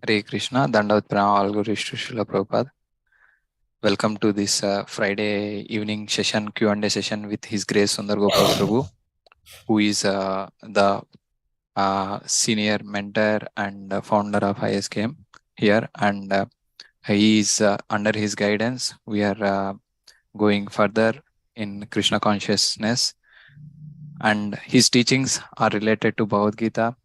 Hare Krishna, Dandavat Pranam, all Guru Srila Prabhupada. Welcome to this Friday evening session, Q&A session with His Grace Sundar Gopal Prabhu, who is the senior mentor and founder of ISKM here. And he is under his guidance. We are going further in Krishna consciousness. And his teachings are related to Bhagavad Gita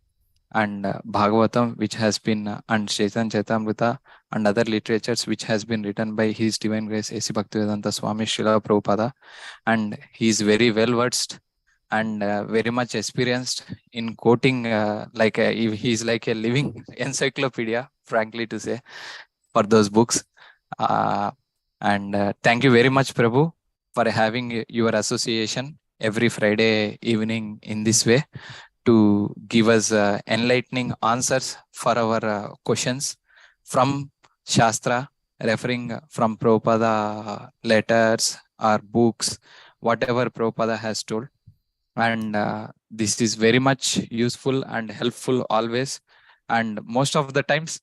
and Bhagavatam, which has been and Chaitanya Chaitamrita and other literatures which has been written by His Divine Grace A.C. Bhaktivedanta Swami Srila Prabhupada. And he is very well versed and very much experienced in quoting, he is like a living encyclopedia, frankly to say, for those books. Thank you very much, Prabhu, for having your association every Friday evening in this way to give us enlightening answers for our questions from Shastra, referring from Prabhupada letters or books, whatever Prabhupada has told. And this is very much useful and helpful always. And most of the times,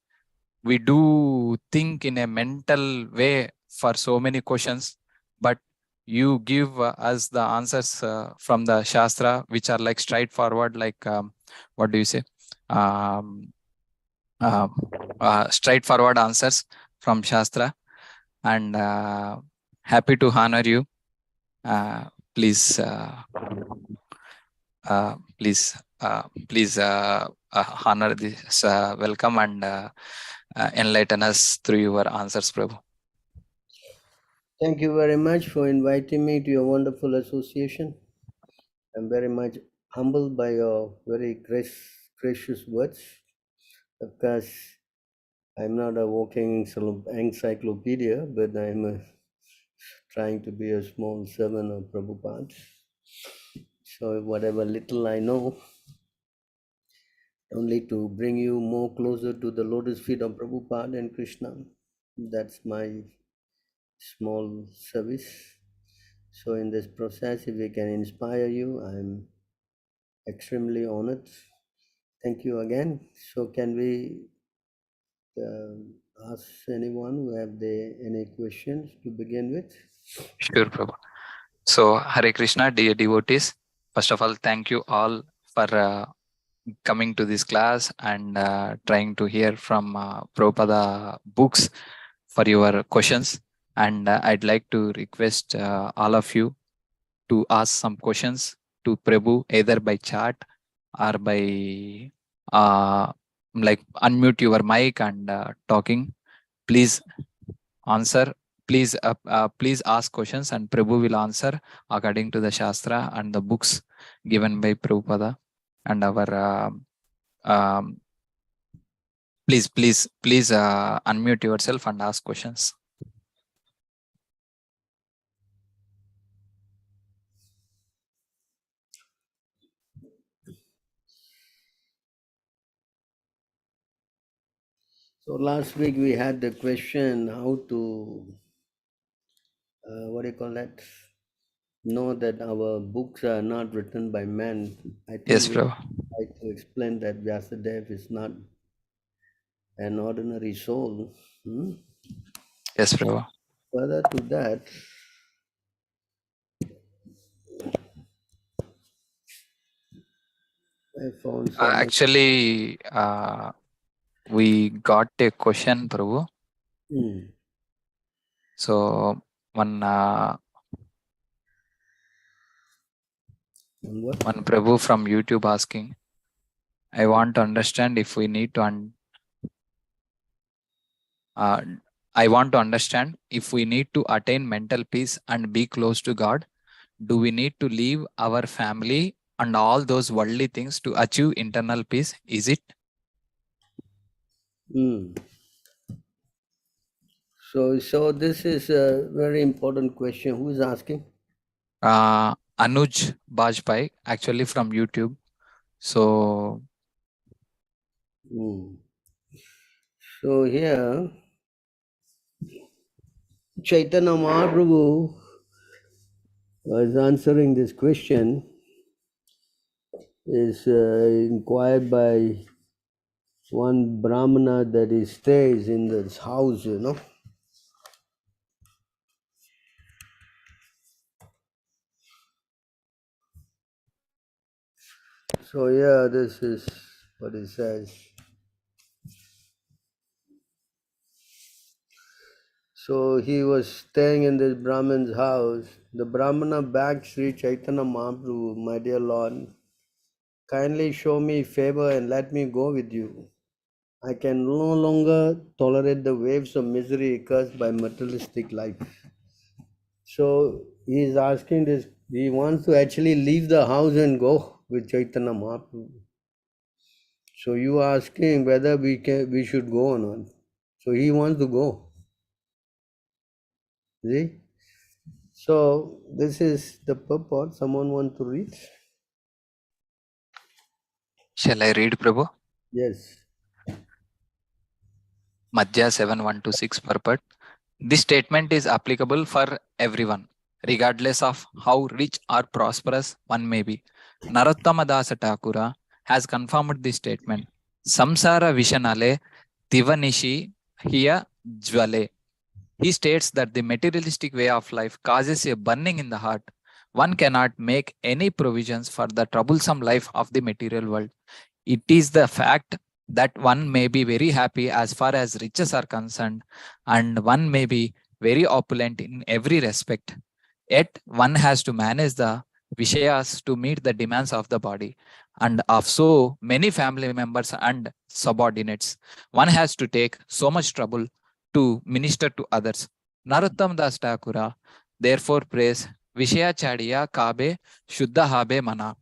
we do think in a mental way for so many questions, but you give us the answers from the Shastra, which are like straightforward, like what do you say? Straightforward answers from Shastra. And happy to honor you. Please honor this welcome and enlighten us through your answers, Prabhu. Thank you very much for inviting me to your wonderful association. I'm very much humbled by your very gracious words. Of course, I'm not a walking encyclopedia, but I'm trying to be a small servant of Prabhupada. So whatever little I know, only to bring you more closer to the lotus feet of Prabhupada and Krishna. That's my small service. So in this process, if we can inspire you, I'm extremely honored. Thank you again. So can we ask anyone who have any questions to begin with? Sure, Prabhu. So, Hare Krishna, dear devotees. First of all, thank you all for coming to this class and trying to hear from Prabhupada books for your questions. And I'd like to request all of you to ask some questions to Prabhu, either by chat or by like unmute your mic and talking. Please answer. Please ask questions, and Prabhu will answer according to the Shastra and the books given by Prabhupada and our. Please unmute yourself and ask questions. So last week we had the question how to, what do you call that? Know that our books are not written by men. I think Yes, we Prabhu. like to explain that Vyasadeva is not an ordinary soul. Yes, Prabhu. Further to that, I found some. Actually, we got a question, Prabhu. So one Prabhu from YouTube asking, I want to understand if we need to I want to understand if we need to attain mental peace and be close to God, do we need to leave our family and all those worldly things to achieve internal peace? Is it? So this is a very important question. Who is asking? Anuj Bajpai, actually from YouTube. So here, Chaitanya Mahaprabhu was answering this question, is inquired by one Brahmana that he stays in this house, So yeah, this is what it says. So he was staying in this Brahman's house. The Brahmana begged Sri Chaitanya Mahaprabhu, my dear Lord, kindly show me favor and let me go with you. I can no longer tolerate the waves of misery caused by materialistic life. So he is asking this, he wants to actually leave the house and go with Chaitanya Mahaprabhu. So you are asking whether we should go or not. So he wants to go. See? So this is the purport. Someone want to read? Shall I read, Prabhu? Yes. Madhya 7126 purport. This statement is applicable for everyone, regardless of how rich or prosperous one may be. Narottama Dasa Thakura has confirmed this statement. Samsara Vishanale Tivanishi Hiya Jwale. He states that the materialistic way of life causes a burning in the heart. One cannot make any provisions for the troublesome life of the material world. It is the fact that one may be very happy as far as riches are concerned, and one may be very opulent in every respect. Yet one has to manage the Vishayas to meet the demands of the body and of so many family members and subordinates. One has to take so much trouble to minister to others. Narottam Das Thakura therefore prays Vishaya Chadiya Kabe Shuddha Habe Mana.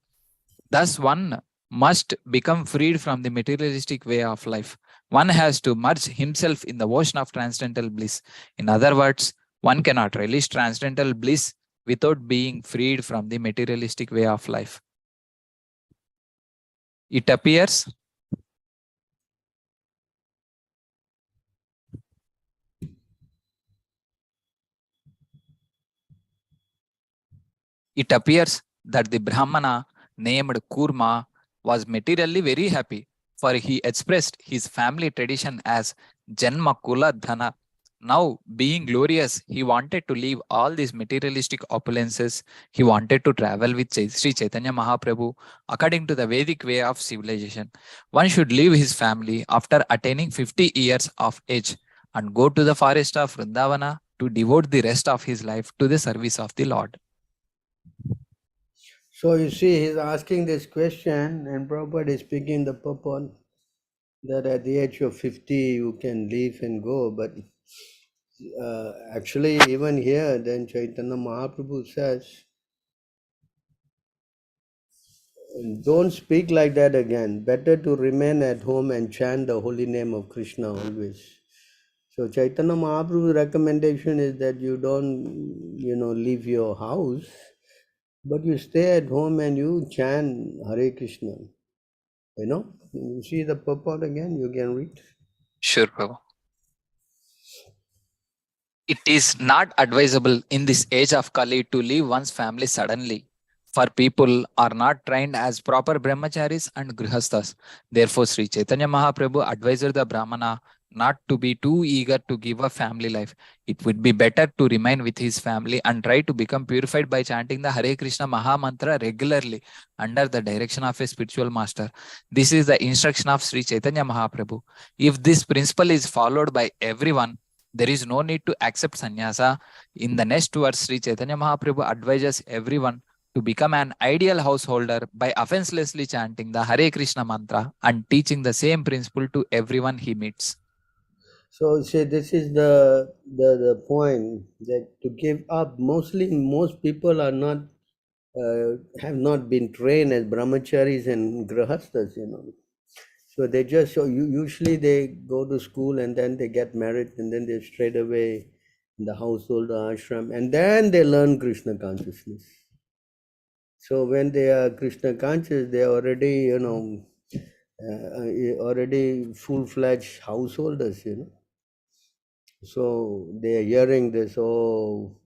Thus, one must become freed from the materialistic way of life. One has to merge himself in the ocean of transcendental bliss. In other words, one cannot relish transcendental bliss without being freed from the materialistic way of life. It appears that the Brahmana named Kurma was materially very happy, for he expressed his family tradition as Janma Kula Dhana. Now, being glorious, he wanted to leave all these materialistic opulences. He wanted to travel with Sri Chaitanya Mahaprabhu according to the Vedic way of civilization. One should leave his family after attaining 50 years of age and go to the forest of Vrindavana to devote the rest of his life to the service of the Lord. So you see, he's asking this question, and Prabhupada is speaking the purport that at the age of 50 you can leave and go. But actually, even here, then Chaitanya Mahaprabhu says, don't speak like that again. Better to remain at home and chant the holy name of Krishna always. So Chaitanya Mahaprabhu's recommendation is that you don't, leave your house, but you stay at home and you chant Hare Krishna. You see the purport again, you can read. Sure, Prabhu. It is not advisable in this age of Kali to leave one's family suddenly, for people are not trained as proper brahmacharis and grihasthas. Therefore, Sri Chaitanya Mahaprabhu advised the Brahmana not to be too eager to give a family life. It would be better to remain with his family and try to become purified by chanting the Hare Krishna Maha Mantra regularly under the direction of a spiritual master. This is the instruction of Sri Chaitanya Mahaprabhu. If this principle is followed by everyone, there is no need to accept sannyasa. In the next verse, Sri Chaitanya Mahaprabhu advises everyone to become an ideal householder by offenselessly chanting the Hare Krishna mantra and teaching the same principle to everyone he meets. So say this is the point, that to give up, most people are not have not been trained as brahmacharis and grahasthas, So they just, usually they go to school and then they get married and then they straight away in the household or ashram, and then they learn Krishna consciousness. So when they are Krishna conscious, they are already, already full-fledged householders, So they are hearing this, oh,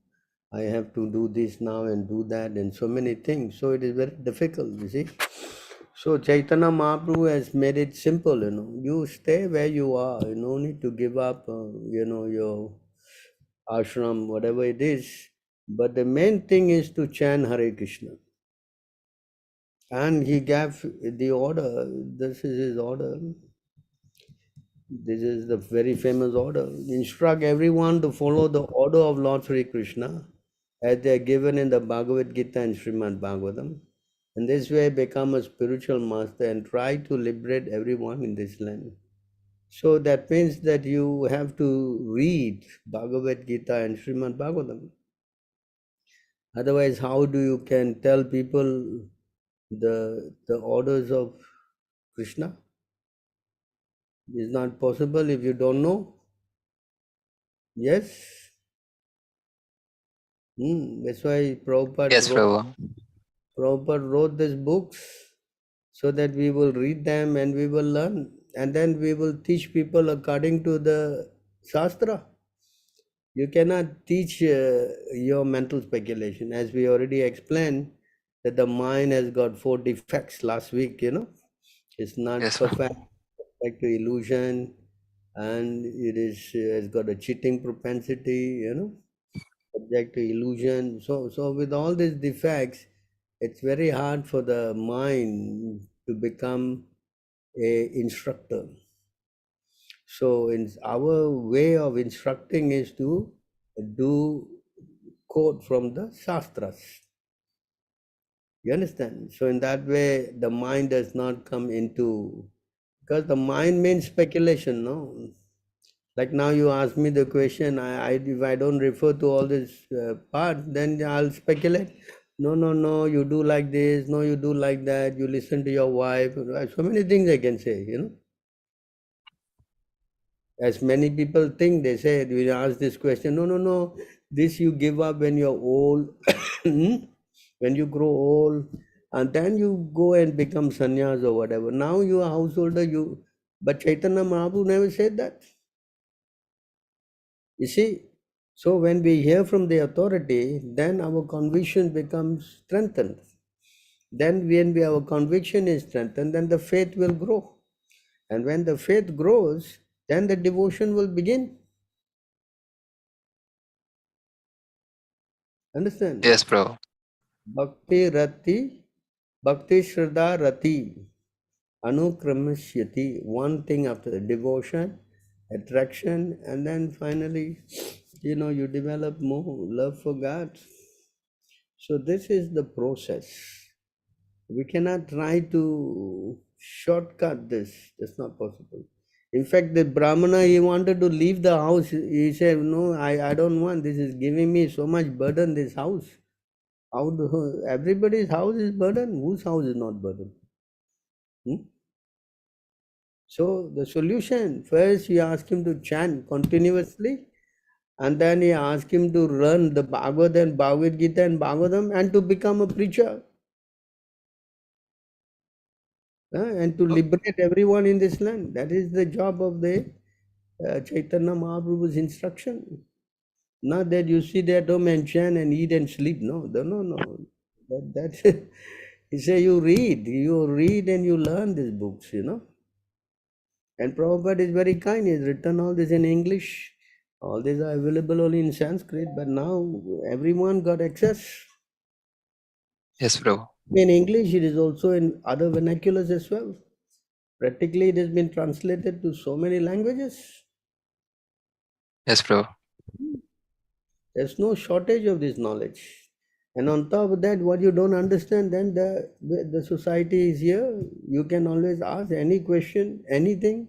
I have to do this now and do that and so many things. So it is very difficult, you see. So Chaitanya Mahaprabhu has made it simple, You stay where you are. You no need to give up, your ashram, whatever it is. But the main thing is to chant Hare Krishna. And he gave the order. This is his order. This is the very famous order. Instruct everyone to follow the order of Lord Sri Krishna as they are given in the Bhagavad Gita and Srimad Bhagavatam. In this way, become a spiritual master and try to liberate everyone in this land. So that means that you have to read Bhagavad Gita and Srimad Bhagavatam. Otherwise, how do you can tell people the orders of Krishna? It's not possible if you don't know. Yes. That's why Yes, Prabhu. Prabhupada wrote these books so that we will read them and we will learn. And then we will teach people according to the Shastra. You cannot teach your mental speculation. As we already explained, that the mind has got 4 defects last week, It's not Yes, Prabhu. perfect, like to illusion, and it is has got a cheating propensity, subject to illusion. So with all these defects, it's very hard for the mind to become a instructor. So in our way of instructing is to do quote from the Shastras. You understand? So in that way, the mind does not come into, because the mind means speculation, no? Like now you ask me the question, if I don't refer to all this part, then I'll speculate. No, you do like this, no, you do like that, you listen to your wife. So many things I can say, As many people think, they say, we ask this question, no, this you give up when you're old, when you grow old, and then you go and become sannyas or whatever. Now you are householder, but Chaitanya Mahaprabhu never said that. You see, so when we hear from the authority, then our conviction becomes strengthened. Then when our conviction is strengthened, then the faith will grow. And when the faith grows, then the devotion will begin. Understand? Yes, Prabhu. Bhakti rati, bhakti shraddha rati, anukramishyati. One thing after the devotion, attraction, and then finally, you develop more love for God. So this is the process. We cannot try to shortcut this. That's not possible. In fact, the Brahmana, he wanted to leave the house. He said, no, I don't want. This is giving me so much burden, this house. Everybody's house is burden. Whose house is not burden? So the solution, first you ask him to chant continuously, and then you ask him to learn the Bhagavad Gita and Bhagavatam, and to become a preacher. And to liberate everyone in this land. That is the job of the Chaitanya Mahaprabhu's instruction. Not that you sit at home and chant and eat and sleep. No. That he say you read and you learn these books, And Prabhupada is very kind. He's written all this in English. All these are available only in Sanskrit, but now everyone got access. Yes, Prabhu. In English, it is also in other vernaculars as well. Practically, it has been translated to so many languages. Yes, Prabhu. There's no shortage of this knowledge. And on top of that, what you don't understand, then the society is here. You can always ask any question, anything.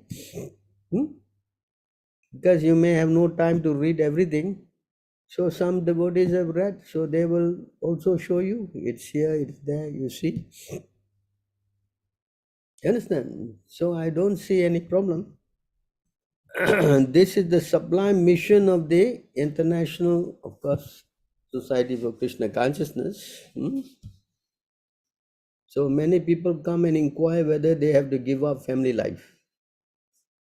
Because you may have no time to read everything. So some devotees have read, so they will also show you. It's here, it's there, you see. You understand? So I don't see any problem. This is the sublime mission of the International, of course, Society for Krishna Consciousness. So many people come and inquire whether they have to give up family life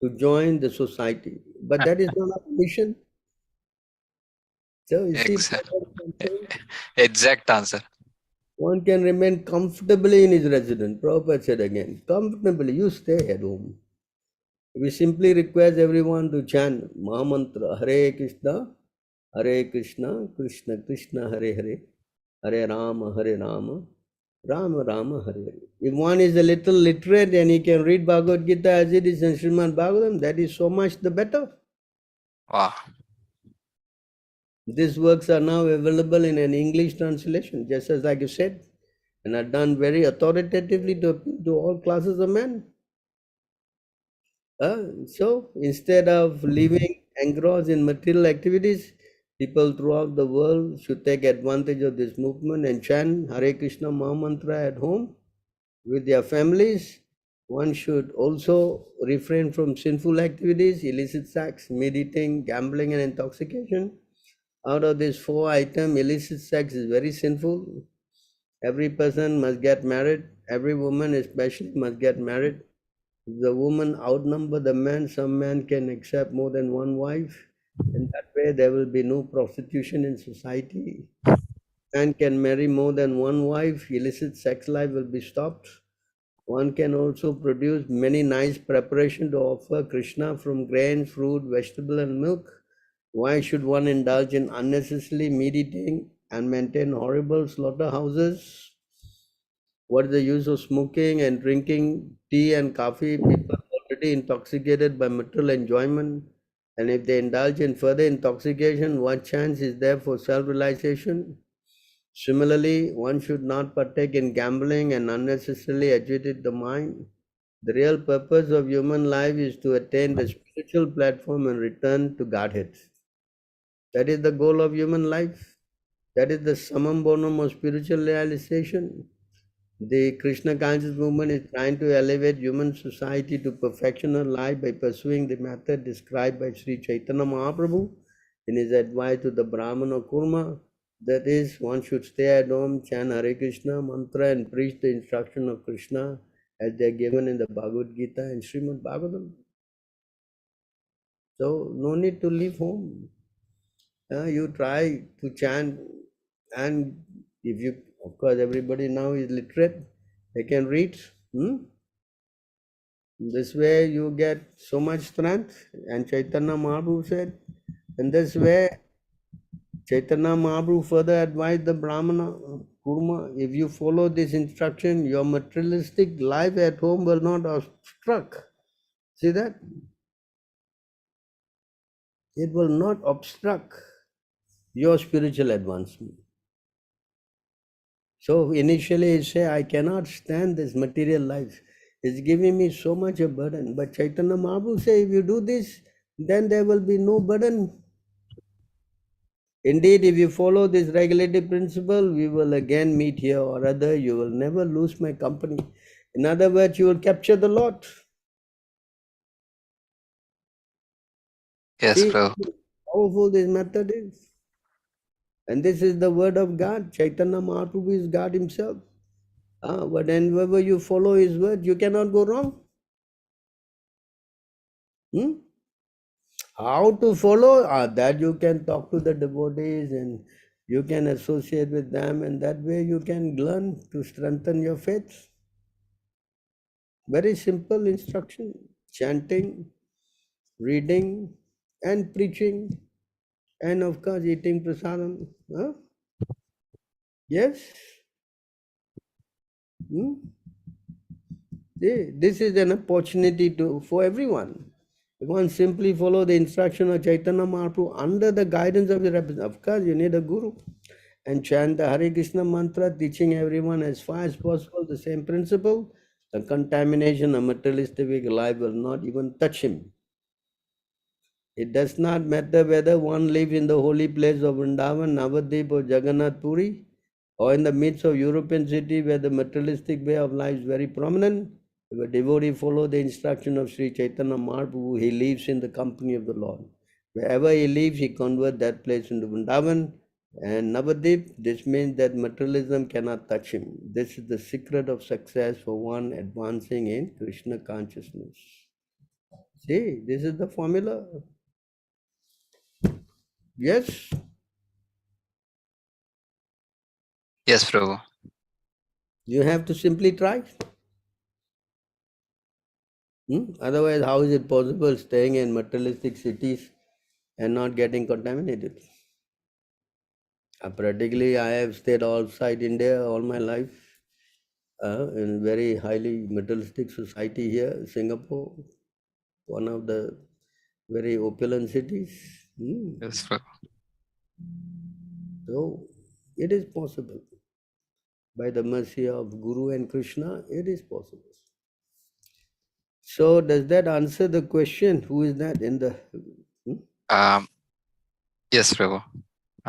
to join the society. But that is not our mission. So you see, Exact. Exact answer. One can remain comfortably in his residence. Prabhupada said again, comfortably, you stay at home. We simply request everyone to chant Mahamantra, Hare Krishna, Krishna Krishna, Hare Hare, Hare Rama, Rama Rama, Hare Hare. If one is a little literate and he can read Bhagavad Gita as it is in Srimad Bhagavatam, that is so much the better. Wow. These works are now available in an English translation, just as like you said, and are done very authoritatively to all classes of men. So instead of living engrossed in material activities, people throughout the world should take advantage of this movement and chant Hare Krishna Mahamantra at home with their families. One should also refrain from sinful activities, illicit sex, meditating, gambling, and intoxication. Out of these four items, illicit sex is very sinful. Every person must get married. Every woman especially must get married. If the woman outnumber the man, some man can accept more than one wife. In that way, there will be no prostitution in society. Man can marry more than one wife. Illicit sex life will be stopped. One can also produce many nice preparation to offer Krishna from grains, fruit, vegetable and milk. Why should one indulge in unnecessarily meditating and maintain horrible slaughterhouses? What is the use of smoking and drinking tea and coffee? People are already intoxicated by material enjoyment. And if they indulge in further intoxication, what chance is there for self-realization? Similarly, one should not partake in gambling and unnecessarily agitate the mind. The real purpose of human life is to attain the spiritual platform and return to Godhead. That is the goal of human life. That is the summum bonum of spiritual realization. The Krishna conscious movement is trying to elevate human society to perfection of life by pursuing the method described by Sri Chaitanya Mahaprabhu in his advice to the Brahmana Kurma. That is, one should stay at home, chant Hare Krishna mantra and preach the instruction of Krishna as they are given in the Bhagavad Gita and Srimad Bhagavatam. So, no need to leave home. You try to chant, and if you, of course, everybody now is literate, they can read. This way you get so much strength. And Chaitanya Mahaprabhu said, in this way, Chaitanya Mahaprabhu further advised the Brahmana Kurma, if you follow this instruction, your materialistic life at home will not obstruct. See that? It will not obstruct your spiritual advancement. So initially he say, I cannot stand this material life. It's giving me so much a burden. But Chaitanya Mahaprabhu say, if you do this, then there will be no burden. Indeed, if you follow this regulative principle, we will again meet here or other. You will never lose my company. In other words, you will capture the Lord. Yes, See Prabhu. how powerful this method is. And this is the word of God. Chaitanya Mahaprabhu is God himself. But whenever you follow his word, you cannot go wrong. How to follow? That you can talk to the devotees and you can associate with them, and that way you can learn to strengthen your faith. Very simple instruction: chanting, reading, and preaching, and of course eating prasadam. Yes. See, this is an opportunity for everyone. If one simply follow the instruction of Chaitanya Mahaprabhu under the guidance of the representative, of course you need a guru, and chant the Hare Krishna mantra, teaching everyone as far as possible the same principle, the contamination of materialistic life will not even touch him. It does not matter whether one lives in the holy place of Vrindavan, Navadvip or Jagannath Puri, or in the midst of European city where the materialistic way of life is very prominent. If a devotee follows the instruction of Sri Chaitanya Mahaprabhu, he lives in the company of the Lord. Wherever he lives, he converts that place into Vrindavan and Navadvip. This means that materialism cannot touch him. This is the secret of success for one advancing in Krishna consciousness. See, this is the formula. Yes. Yes, Prabhu. You have to simply try. Otherwise, how is it possible staying in materialistic cities and not getting contaminated? Practically, I have stayed outside India all my life in very highly materialistic society here, Singapore, one of the very opulent cities. Yes, Prabhu. So, it is possible. By the mercy of Guru and Krishna, it is possible. So, does that answer the question? Who is that in the? Um, yes, Prabhu.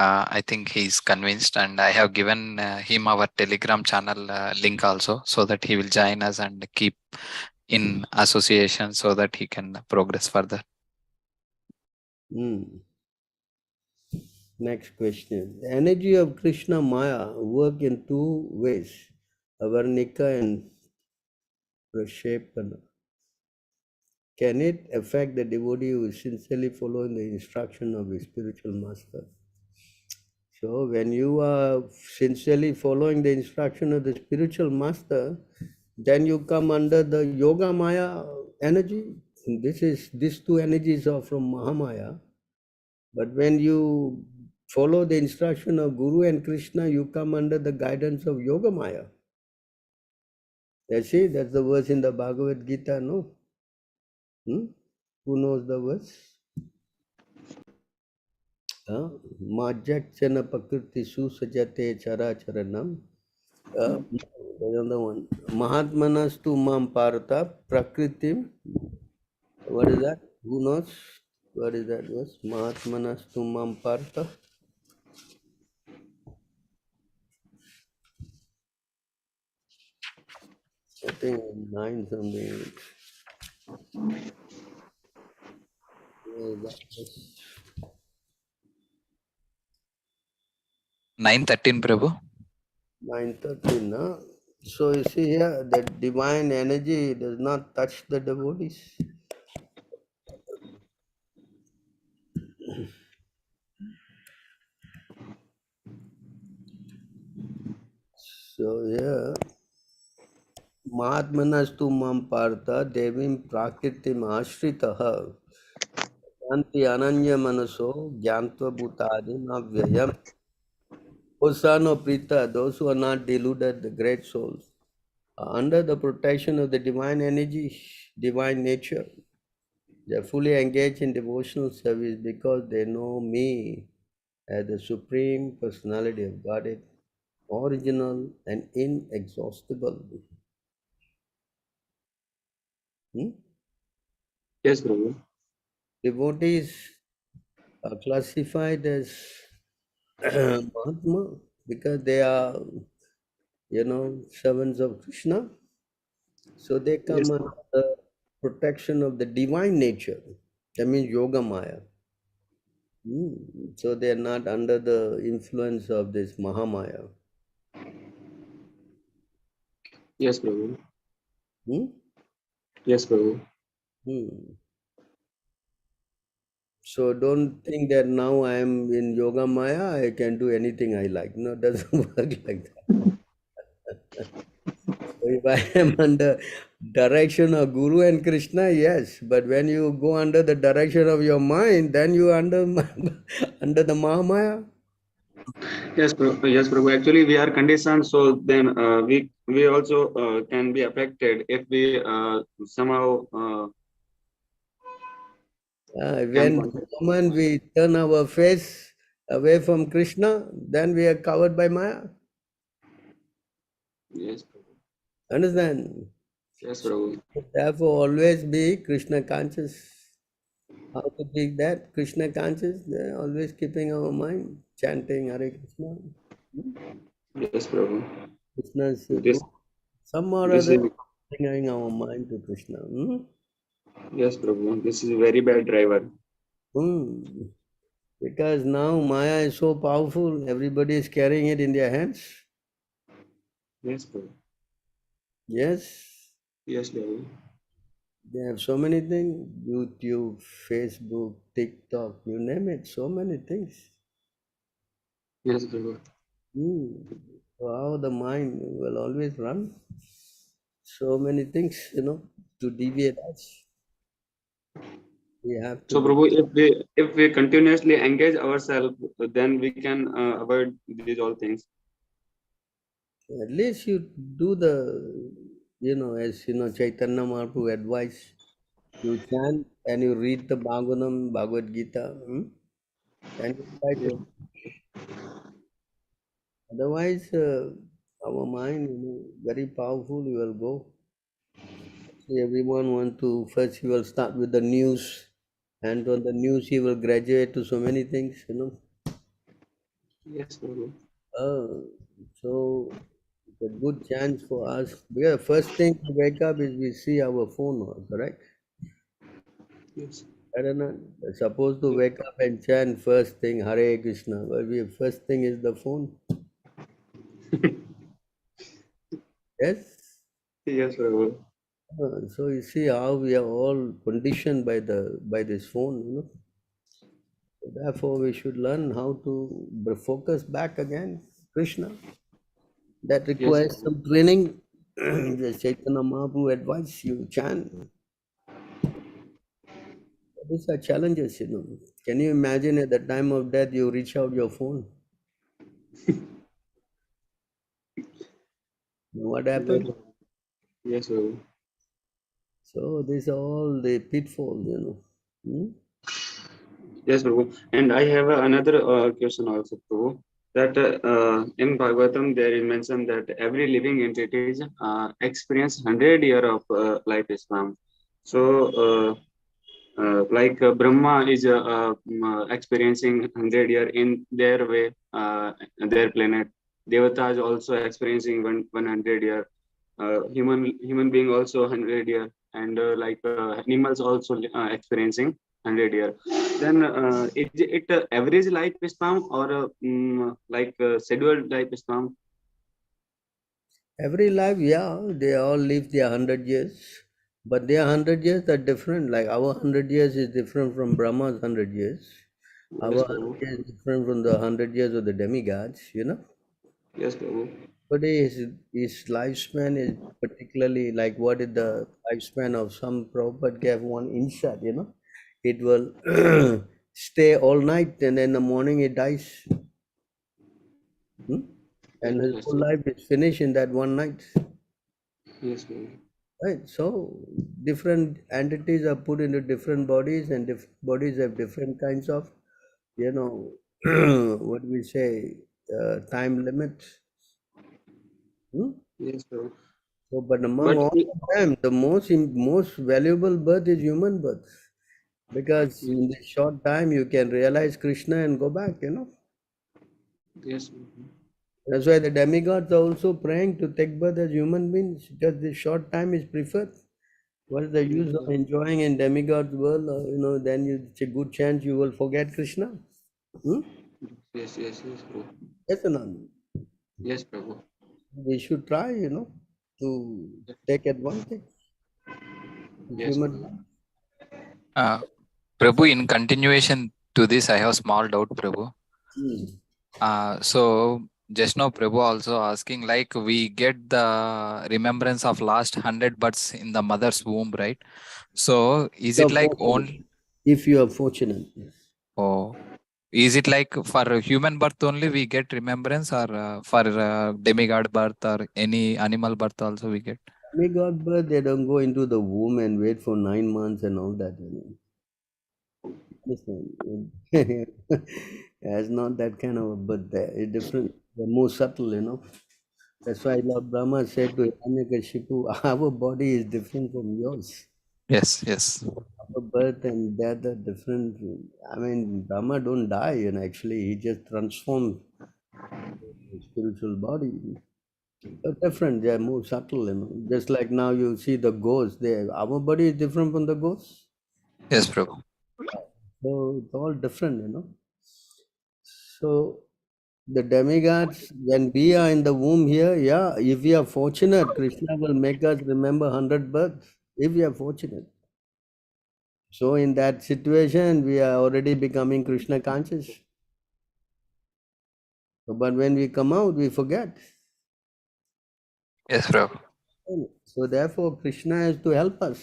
I think he's convinced, and I have given him our Telegram channel link also, so that he will join us and keep in association, so that he can progress further. Next question. The energy of Krishna Maya work in two ways, Avarnika and Prashepana. Can it affect the devotee who is sincerely following the instruction of his spiritual master? So, when you are sincerely following the instruction of the spiritual master, then you come under the Yoga Maya energy. These two energies are from Mahamaya. But when you follow the instruction of Guru and Krishna, you come under the guidance of Yoga Maya. You see, that's the verse in the Bhagavad Gita, no? Who knows the verse? Majakchana Pakriti Susajate Chara Charanam. There's another one. Mahatmanas tu mam parata prakritim. What is that? Who knows? What is that verse? Mahatmanas tu mam parata. I think 9 something. That was 9:13, Prabhu. 9:13. Huh? So you see here, that divine energy does not touch the devotees. So here, Mahatmanastu mam partha devim prakritim ashritaha yanti ananya manaso gyantva bhutadi navyayam. O son of Prita, those who are not deluded, the great souls, are under the protection of the divine energy, divine nature. They are fully engaged in devotional service because they know me as the Supreme Personality of Godhead, original and inexhaustible. Yes, Prabhu. Devotees are classified as Mahatma because they are, servants of Krishna. So they come Yes, under the protection of the divine nature. That means Yoga Maya. So they are not under the influence of this Mahamaya. yes, Prabhu. Hmm? Yes, Prabhu. Hmm. So don't think that now I am in Yoga Maya, I can do anything I like. No, it doesn't work like that. So if I am under direction of Guru and Krishna, yes. But when you go under the direction of your mind, then you are under under the Mahamaya. Yes, Prabhu. Yes, Prabhu. Actually, we are conditioned, so then we also can be affected if we somehow can When the contact. moment we turn our face away from Krishna, then we are covered by Maya. Yes, Prabhu. Understand? Yes, So, Prabhu. therefore, always be Krishna conscious. How to be that Krishna conscious? Always keeping our mind, chanting Hare Krishna. Yes, Prabhu. Krishna's This good. Some or this other, is bringing our mind to Krishna. yes, Prabhu. This is a very bad driver. Hmm. Because now Maya is so powerful, everybody is carrying it in their hands. Yes, Prabhu. Yes, Yes, Prabhu. they have so many things, YouTube, Facebook, TikTok, you name it, so many things. Yes, Prabhu. Hmm. Wow, the mind will always run so many things, to deviate us. We have to So, be. Prabhu, if we continuously engage ourselves, then we can avoid these all things. At least you do the, as Chaitanya Mahaprabhu advice, you chant and you read the Bhagavad Gita, and you try Yes, to. Otherwise, our mind, very powerful, you will go. Everyone want to, first he will start with the news, and on the news he will graduate to so many things. yes, Prabhu. So it's a good chance for us. Yeah, first thing to wake up is we see our phone, correct? Yes, I don't know. We're supposed to yes, wake up and chant first thing Hare Krishna. But first thing is the phone. Yes. yes, Prabhu. So you see how we are all conditioned by this phone. Therefore, we should learn how to focus back again, Krishna. That Yes, requires Prabhu. some training. The Chaitanya Mahaprabhu advice you chant. These are challenges. Can you imagine at the time of death you reach out your phone? What Yes, happened? yes, Prabhu. So these are all the pitfalls. Hmm? Yes, Prabhu. And I have another question also, Prabhu. That in Bhagavatam there is mentioned that every living entity experience 100 year of lifespan. So, like Brahma is experiencing 100 year in their way, their planet. Devata is also experiencing 100 year. Human being also 100 year, and like animals also experiencing 100 year. Then is it average lifespan or like scheduled lifespan? Every life, yeah, they all live their 100 years, but their 100 years are different. Like our 100 years is different from Brahma's 100 years. Our Yes, hundred Prabhu. years is different from the 100 years of the demigods. Yes, Prabhu. But his lifespan is particularly like what is the lifespan of some Prabhupada gave one insight. It will stay all night and in the morning it dies. Hmm? Yes, And his yes, whole life is finished in that one night. yes, Prabhu. Right? So different entities are put into different bodies and different bodies have different kinds of, you know, what we say, time limits. Hmm? Yes, Prabhu. So, but among But all of them, the most valuable birth is human birth, because yes, in this short time you can realize Krishna and go back. yes, Prabhu. That's why the demigods are also praying to take birth as human beings, because this short time is preferred. What is the Yes, use of enjoying in demigod's world? Then it's a good chance you will forget Krishna. Hmm? yes, yes, yes, Prabhu. Yes or not? Yes, Prabhu. We should try, to take advantage of Yes, human Prabhu. life. Uh, Prabhu, in continuation to this, I have small doubt, Prabhu. Hmm. So just now Prabhu also asking, like we get the remembrance of last 100 births in the mother's womb, right? So is it You're like fortunate. only, If you are fortunate. oh, is it like for human birth only we get remembrance, or for demigod birth or any animal birth also we get? Demigod birth, they don't go into the womb and wait for 9 months and all that. Understand? It's not that kind of a birth there. It's different. They're more subtle. That's why Lord Brahma said to Hiranyakashipu, our body is different from yours. Yes, yes, Our birth and death are different. I mean, Brahma don't die, actually. He just transforms his spiritual body. They're different. They're more subtle. Just like now you see the ghosts. Our body is different from the ghosts. yes, Prabhu. So it's all different. So the demigods, when we are in the womb here, yeah, if we are fortunate, Krishna will make us remember 100 births, if we are fortunate. So in that situation, we are already becoming Krishna conscious. But when we come out, we forget. Yes, Prabhu. So therefore, Krishna has to help us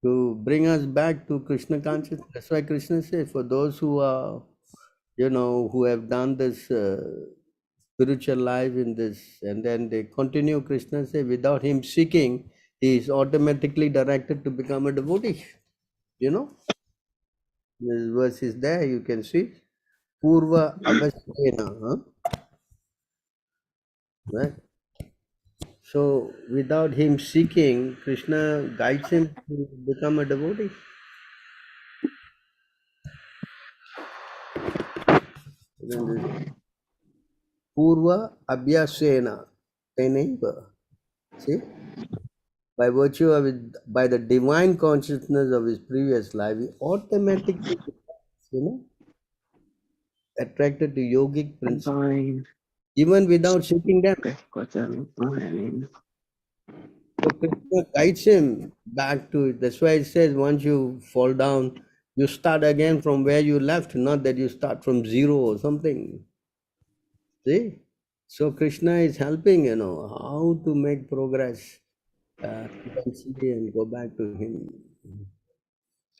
to bring us back to Krishna consciousness. That's why Krishna says, for those who are, who have done this spiritual life in this, and then they continue, Krishna says, without him seeking, he is automatically directed to become a devotee. You know, this verse is there, you can see. Purva avasthena, right? So without him seeking, Krishna guides him to become a devotee. Then this Purva abhyasena, tenaiva. See, by virtue of it, by the divine consciousness of his previous life, he automatically, attracted to yogic principles, even without seeking them. So Krishna guides him back to it. That's why it says once you fall down, you start again from where you left, not that you start from zero or something. See? So Krishna is helping, how to make progress eventually and go back to him.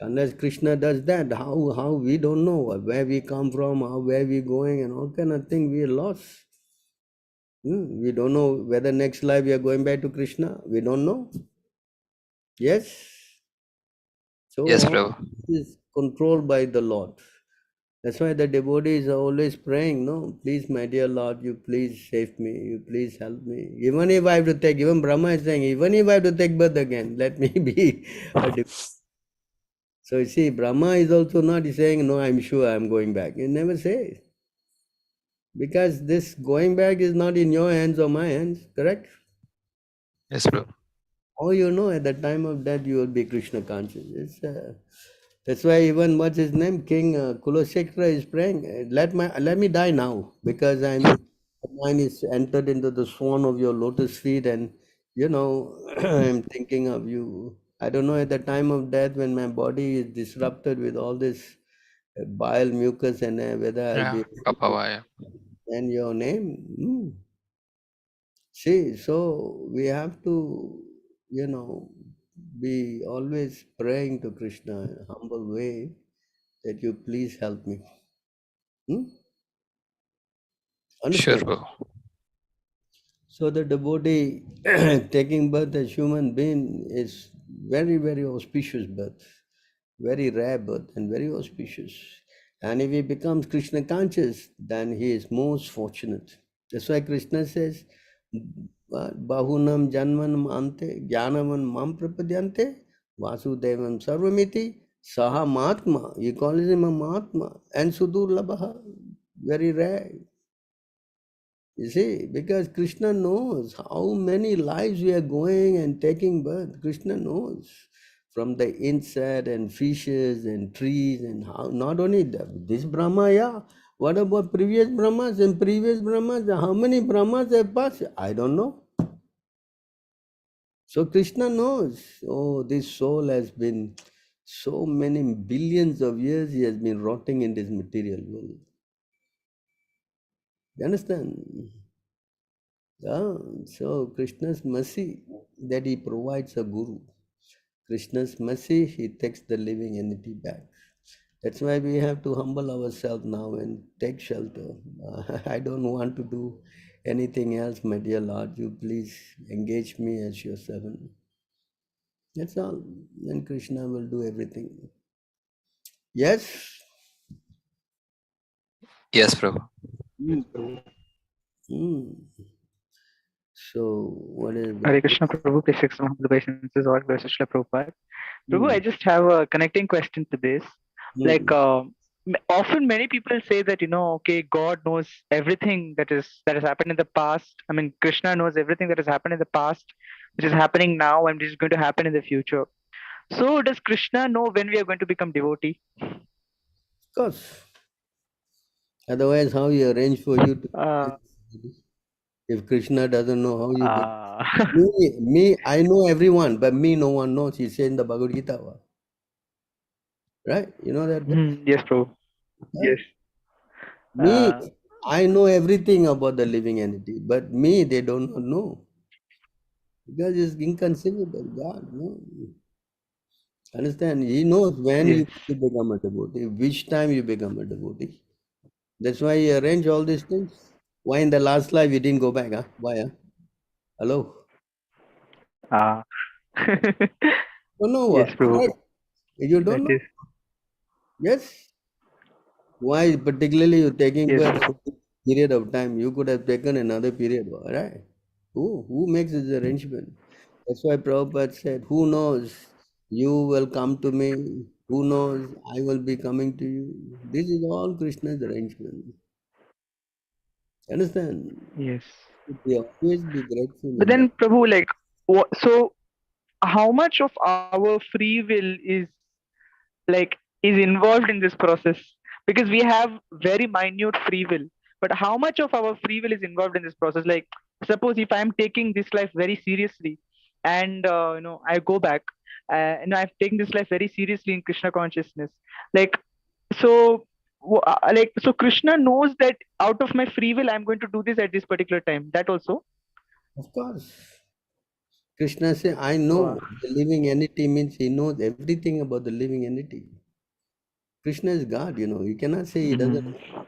Unless Krishna does that, how we don't know where we come from, where we going, and all kind of thing, we are lost. We don't know whether next life we are going back to Krishna. We don't know. Yes. So Yes, all Prabhu. this is controlled by the Lord. That's why the devotees are always praying, no, please, my dear Lord, you please save me, you please help me. Even if I have to take, even Brahma is saying, even if I have to take birth again, let me be a devotee. So you see, Brahma is also not saying, no, I'm sure I'm going back. He never says. Because this going back is not in your hands or my hands, correct? Yes, Prabhu. Or at the time of death you will be Krishna conscious. That's why even what's his name, King Kulashekhara is praying, let me die now, because mine is entered into the swan of your lotus feet, and I'm thinking of you. I don't know at the time of death when my body is disrupted with all this bile, mucus, and whether I'll be Yeah, able to Papavaya. stand your name. See, so we have to, be always praying to Krishna in a humble way that you please help me. Sure, Understand? Prabhu. So the devotee taking birth as human being is very, very auspicious birth, very rare birth and very auspicious. And if he becomes Krishna conscious, then he is most fortunate. That's why Krishna says, Bahunam Janmanam Ante Jnanavan Mam Prapadyante Vasudevam Sarvamiti Saha Mahatma. He calls him a Mahatma and Sudurlabha, very rare. You see, because Krishna knows how many lives we are going and taking birth. Krishna knows from the insect and fishes and trees, and how not only this Brahma, yeah. What about previous Brahmas and previous Brahmas? How many Brahmas have passed? I don't know. So Krishna knows, oh, this soul has been so many billions of years, he has been rotting in this material world. You understand? Yeah, so Krishna's mercy that he provides a guru. Krishna's mercy, he takes the living entity back. That's why we have to humble ourselves now and take shelter. I don't want to do anything else, my dear Lord. You please engage me as your servant. That's all. Then Krishna will do everything. Yes? Yes, Prabhu. Hmm. So, what is Hare the. Krishna, Prabhu. Please accept my humble obeisances. All glories to Srila Prabhupada. Prabhu, Hmm. I just have a connecting question to this. Like, Hmm. often many people say that okay, God knows everything that has happened in the past. I mean, Krishna knows everything that has happened in the past, which is happening now, and which is going to happen in the future. So, does Krishna know when we are going to become devotee? Of course. Otherwise, how he arranged for you to. Uh, If Krishna doesn't know how you become. uh, I know everyone, but me, no one knows. He said in the Bhagavad Gita. Right? You know that verse? yes, Prabhu. Right? Yes. Me, I know everything about the living entity, but me, they don't know. Because it's inconceivable. God, no. Understand? He knows when Yes. you become a devotee, which time you become a devotee. That's why he arranged all these things. Why in the last life you didn't go back? Huh? Why? Huh? Hello? Ah. Don't know Yes, what? Prabhu. Correct. You That don't know? is. Yes. Why particularly you're taking Yes, birth for Prabhu. this period of time? You could have taken another period, right? Who makes this arrangement? That's why Prabhupada said, who knows? You will come to me. Who knows? I will be coming to you. This is all Krishna's arrangement. Understand? Yes. We always be grateful But in that. then, Prabhu, like, so how much of our free will like is involved in this process? Because we have very minute free will, but how much of our free will is involved in this process? Like, suppose if I'm taking this life very seriously, and I go back, and I'm taking this life very seriously in Krishna consciousness, like, so like, so Krishna knows that out of my free will I'm going to do this at this particular time, that also. Of course. Krishna said, I Wow. know. The living entity means he knows everything about the living entity. Krishna is God, You cannot say he doesn't. Mm.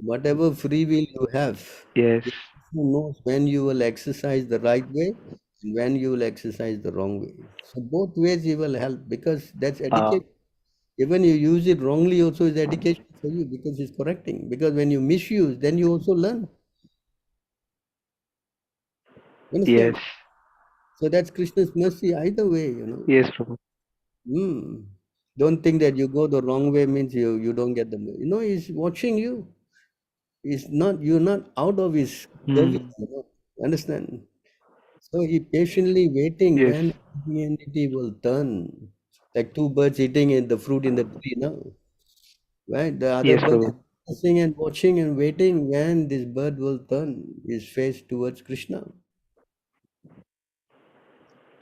Whatever free will you have, Yes. Krishna knows when you will exercise the right way and when you will exercise the wrong way. So both ways he will help because that's uh, education. Even you use it wrongly also is education for you because it's correcting. Because when you misuse, then you also learn. You yes. understand? So that's Krishna's mercy either way, Yes, Prabhu. Hmm. Don't think that you go the wrong way means you don't get the mercy. He's watching you. You're not out of his service, Mm. Understand? So he patiently waiting Yes. when the entity will turn. Like two birds eating in the fruit in the tree, no? Right? The other Yes, bird is Prabhu. listening and watching and waiting when this bird will turn his face towards Krishna.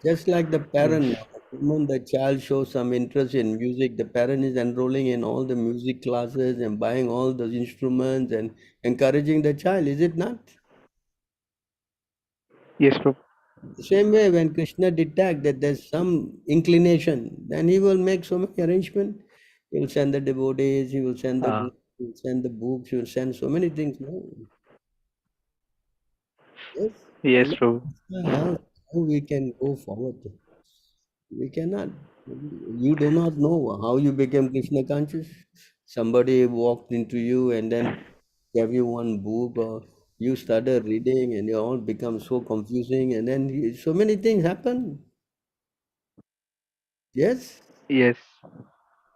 Just like the Yes. parent, the moment the child shows some interest in music, the parent is enrolling in all the music classes and buying all those instruments and encouraging the child, is it not? Yes, Prabhu. The same way, when Krishna detects that there's some inclination, then he will make so many arrangements. He will send the devotees, he will send the uh, guru, he will send the books, he will send so many things. No? Yes, yes, unless Prabhu. Krishna helps, how we can go forward? We cannot. You do not know how you became Krishna conscious. Somebody walked into you and then gave you one book, or you started reading and it all becomes so confusing, and then so many things happen. Yes. Yes.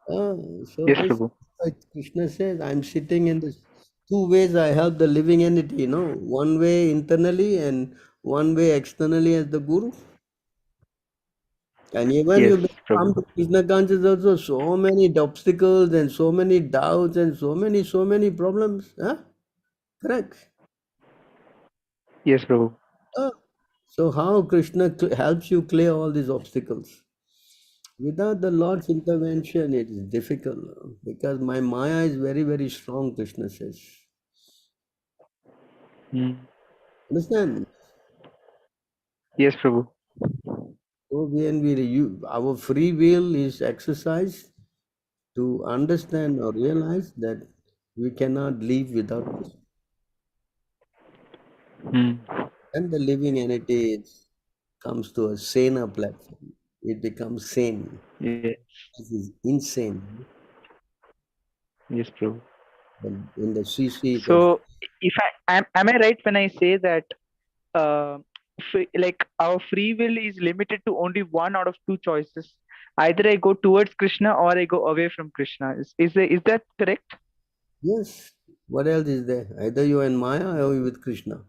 Ah, so Yes, this Prabhu. Krishna says, I'm sitting in this two ways I help the living entity, one way internally and one way externally as the guru. And even Yes, you come Prabhu. to Krishna consciousness also, so many obstacles and so many doubts and so many problems. Huh? Correct. Yes, Prabhu. Ah, so how Krishna helps you clear all these obstacles? Without the Lord's intervention, it is difficult because my Maya is very, very strong, Krishna says. Mm. Understand? Yes, Prabhu. So our free will is exercised to understand or realize that we cannot live without Krishna. Mm. And the living entity comes to a saner platform. It becomes sane. Yeah. This is insane. Yes, Prabhu. But in the CC, So if am I right when I say that uh, like our free will is limited to only one out of two choices? Either I go towards Krishna or I go away from Krishna. Is that correct? yes, what else is there? Either you are in Maya or you with Krishna.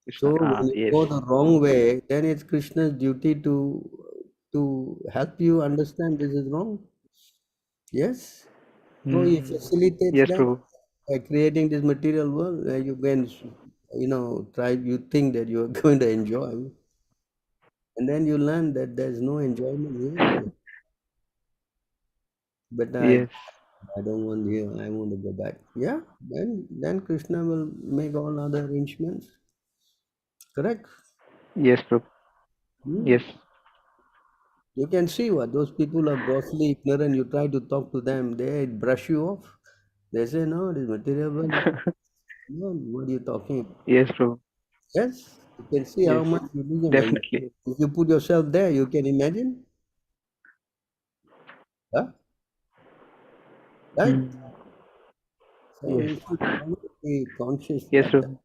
Krishna. So when Ah, you yes. go the wrong way, then it's Krishna's duty to help you understand this is wrong. Yes. So he Mm. facilitates Yes, that Prabhu. by creating this material world where you can, you think that you are going to enjoy, and then you learn that there's no enjoyment here. But Yes. I don't want here. I want to go back. Yeah, then Krishna will make all other arrangements. Correct. Yes, Prabhu. Hmm. Yes. You can see what those people are grossly ignorant. You try to talk to them, they brush you off. They say, no, it is material world. No, what are you talking about? Yes, Prabhu. Yes, you can see how Yes. much religion. Definitely. If you put yourself there, you can imagine. Huh? Right? Hmm. So Yes. we should always be conscious Yes, that Prabhu.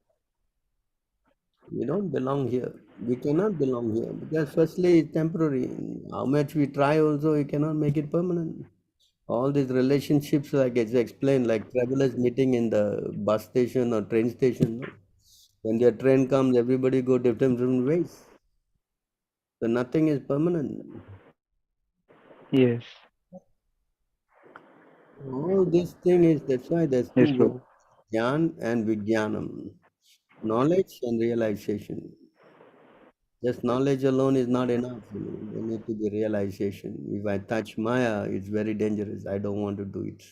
we don't belong here. We cannot belong here because firstly it's temporary. How much we try also, we cannot make it permanent. All these relationships, like it's explained, like travelers meeting in the bus station or train station. No? When their train comes, everybody go different ways. So nothing is permanent. Yes. All this thing is, that's why there's Yes, two words, Prabhu. Jnana and Vijnanam. Knowledge and realization. Just knowledge alone is not enough. There need to be realization. If I touch Maya, it's very dangerous. I don't want to do it.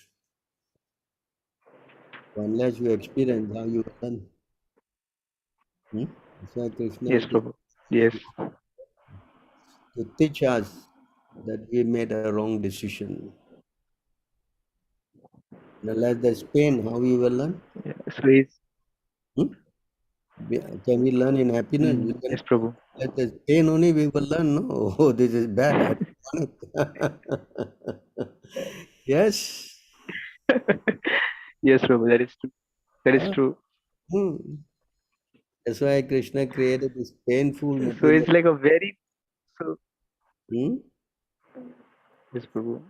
So unless you experience how you learn. Hmm? That's why Krishna Yes, is Prabhu. Yes. to teach us that we made a wrong decision. Unless there's pain, how we will learn? Yeah. So he's. Hmm? Can we learn in happiness? We can. Yes, Prabhu. Let us pain only we will learn. No, oh, this is bad. I don't want it. Yes. Yes, Prabhu. That is true. That is Ah, true. hmm. That's why Krishna created this painful So material. it's like a very. So. Hmm? Yes, Prabhu.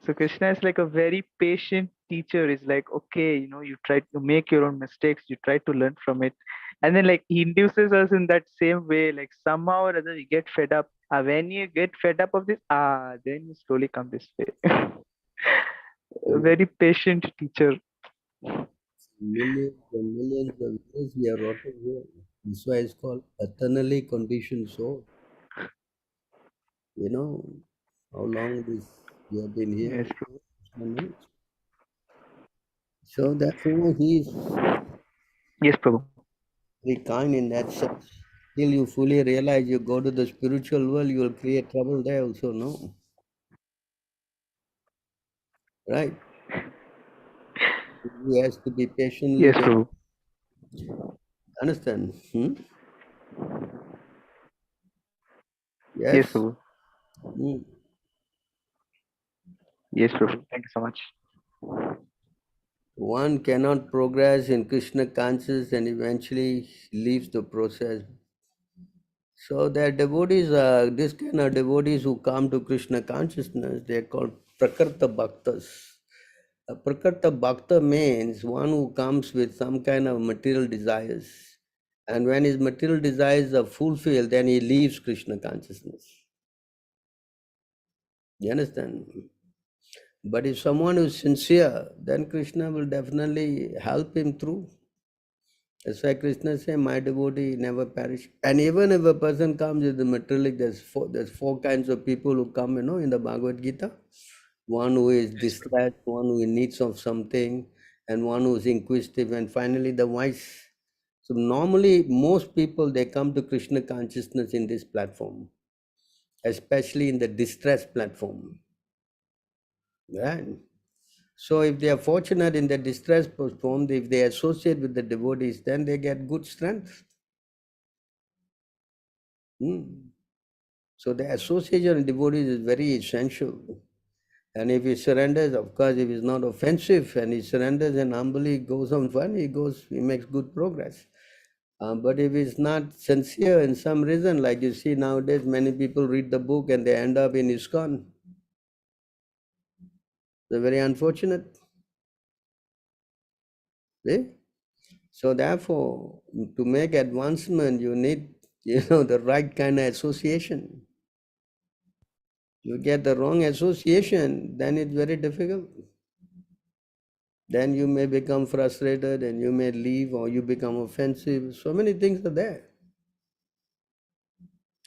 So Krishna is like a very patient teacher. Is like, okay, you try to make your own mistakes, you try to learn from it, and then like he induces us in that same way. Like somehow or other, you get fed up. When you get fed up of this, then you slowly come this way. A In very patient teacher. millions and millions of years we are rotting here. That's why it's called eternally conditioned soul. You know how long this we have been here. Yes, Prabhu. Krishna knows. So therefore he is Yes, Prabhu. very kind in that sense. Till you fully realize you go to the spiritual world, you will create trouble there also, no? Right? He has to be patiently Yes, wait. Prabhu. Understand? Hmm? Yes, Yes? Prabhu. Hmm. Yes, Prabhu. Thank you so much. One cannot progress in Krishna consciousness and eventually leaves the process. So there are devotees, this kind of devotees who come to Krishna consciousness, they are called Prakarta Bhaktas. A Prakarta Bhakta means one who comes with some kind of material desires. And when his material desires are fulfilled, then he leaves Krishna consciousness. You understand? But if someone is sincere, then Krishna will definitely help him through. That's why Krishna says, my devotee never perish. And even if a person comes with the materialistic, there's four kinds of people who come, in the Bhagavad Gita. One who is distressed, one who in needs of something, and one who is inquisitive, and finally the wise. So normally most people, they come to Krishna consciousness in this platform, especially in the distress platform. Right? So if they are fortunate in the distress platform, if they associate with the devotees, then they get good strength. Hmm. So the association of devotees is very essential. And if he surrenders, of course, if he's not offensive and he surrenders and humbly goes on fun, he makes good progress. But if he's not sincere in some reason, like you see nowadays, many people read the book and they end up in ISKCON. They're very unfortunate. See? So therefore, to make advancement, you need, the right kind of association. You get the wrong association, then it's very difficult. Then you may become frustrated and you may leave or you become offensive. So many things are there.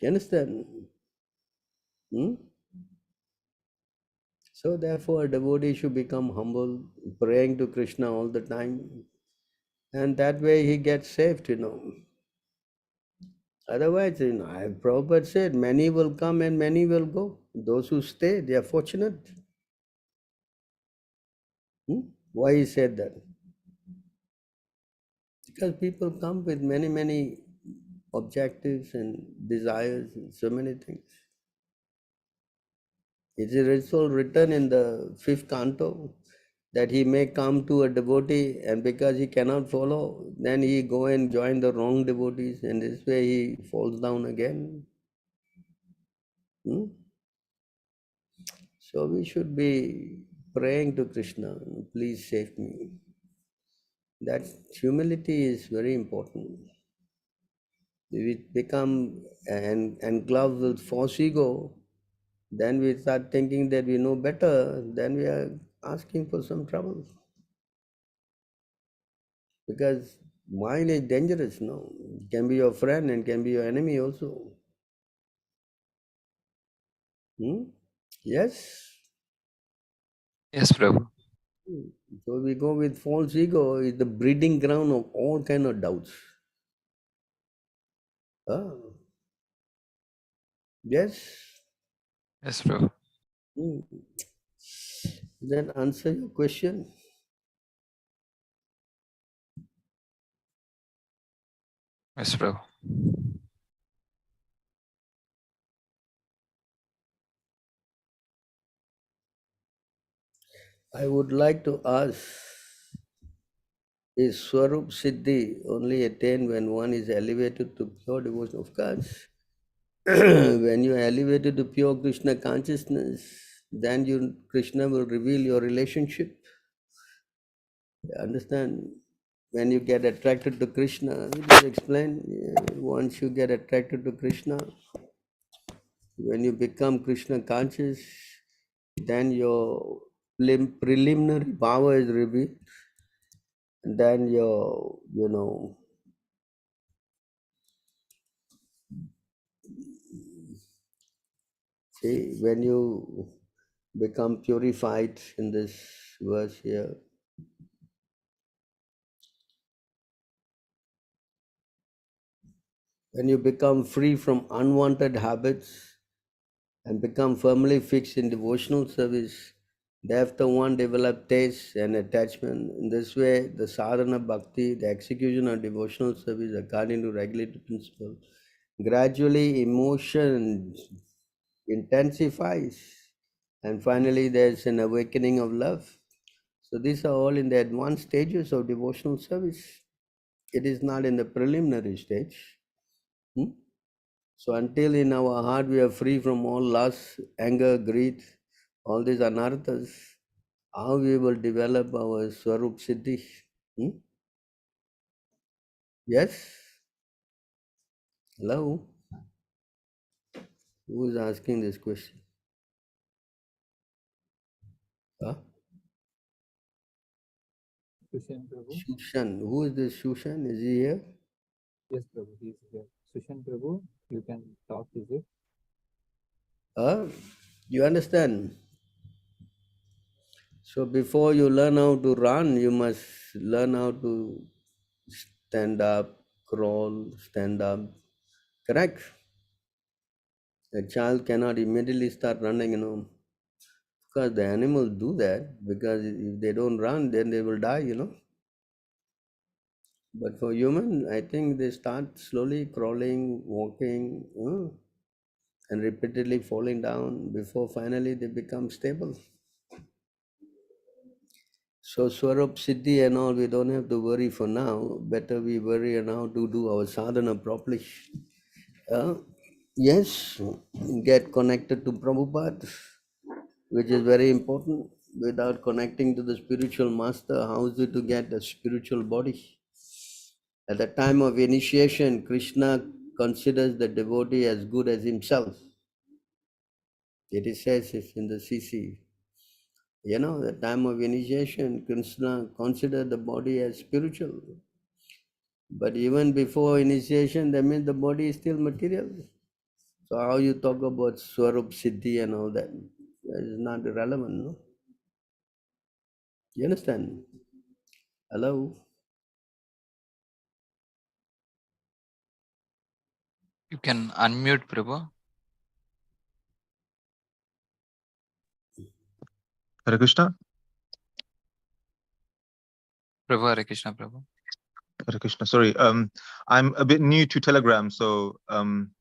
You understand? Hmm? So therefore, a devotee should become humble, praying to Krishna all the time, and that way he gets saved. Otherwise, Prabhupada said, many will come and many will go. Those who stay, they are fortunate. Why he said that? Because people come with many, many objectives and desires and so many things. It is also written in the 5th canto that he may come to a devotee, and because he cannot follow, then he go and join the wrong devotees, and this way he falls down again. So we should be praying to Krishna, please save me. That humility is very important. If we become engulfed with false ego, then we start thinking that we know better, then we are asking for some trouble. Because mind is dangerous, no? It can be your friend and can be your enemy also. Yes? Yes, Prabhu. So we go with false ego, is the breeding ground of all kind of doubts. Yes? Yes, Prabhu. Does that answer your question? Yes, Prabhu. I would like to ask, is Swarup Siddhi only attained when one is elevated to pure devotion? Of course. When you are elevated to pure Krishna consciousness, then Krishna will reveal your relationship. Understand? When you get attracted to Krishna, just explain, once you get attracted to Krishna, when you become Krishna conscious, then your preliminary power is revealed. Then your, see, when you become purified in this verse here, when you become free from unwanted habits and become firmly fixed in devotional service, thereafter one develop taste and attachment. In this way, the sadhana bhakti, the execution of devotional service according to regulated principle, gradually emotion intensifies, and finally there's an awakening of love. So these are all in the advanced stages of devotional service. It is not in the preliminary stage. So until in our heart we are free from all lust, anger, greed, all these anarthas, how we will develop our Swarup Siddhi? Yes? Hello? Who is asking this question? Huh? Sushan Prabhu. Shushan. Who is this Shushan? Is he here? Yes, Prabhu, he is here. Sushan Prabhu, you can talk, is it? You understand? So before you learn how to run, you must learn how to stand up, crawl, stand up. Correct? A child cannot immediately start running. Because the animals do that, because if they don't run, then they will die. But for human, I think they start slowly crawling, walking, and repeatedly falling down before finally they become stable. So Swarup Siddhi and all, we don't have to worry for now. Better we worry now to do our sadhana properly. Yes, get connected to Prabhupada, which is very important. Without connecting to the spiritual master, how is it to get a spiritual body? At the time of initiation, Krishna considers the devotee as good as himself. It says it in the CC. The time of initiation, Krishna considered the body as spiritual. But even before initiation, that means the body is still material. So how you talk about Swarup Siddhi and all that? That is not relevant, no? You understand? Hello? You can unmute, Prabhu. Hare Krishna. Prabhu, Hare Krishna, Prabhu. Hare Krishna. Sorry. I'm a bit new to Telegram, so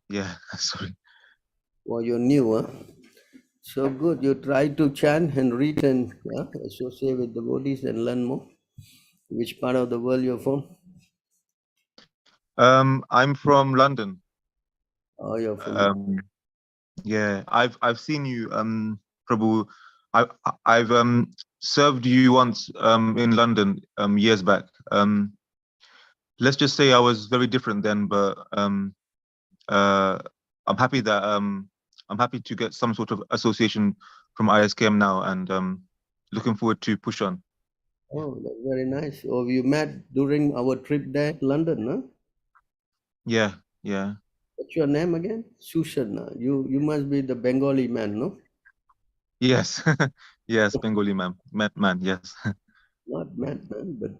yeah. Sorry. Well, you're new, huh? So good. You try to chant and read and associate with devotees and learn more. Which part of the world you're from? I'm from London. Oh, you're from. Yeah. I've seen you, Prabhu. I've served you once in London years back. Let's just say I was very different then, but I'm happy that I'm happy to get some sort of association from ISKM now, and looking forward to push on. Oh, that's very nice. Oh, you met during our trip there to London, huh? Yeah, yeah. What's your name again? Sushana. You must be the Bengali man, no? Yes, yes, Bengali man, yes. Not met, man, but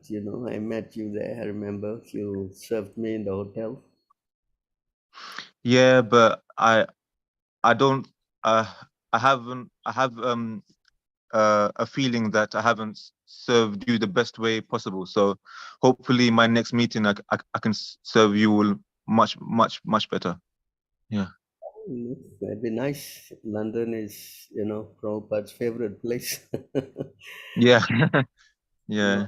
I met you there. I remember you served me in the hotel. Yeah, but I don't I have a feeling that I haven't served you the best way possible. So hopefully my next meeting I can serve you all much better. Yeah. That'd be nice. London is, Prabhupada's favorite place. Yeah. Yeah.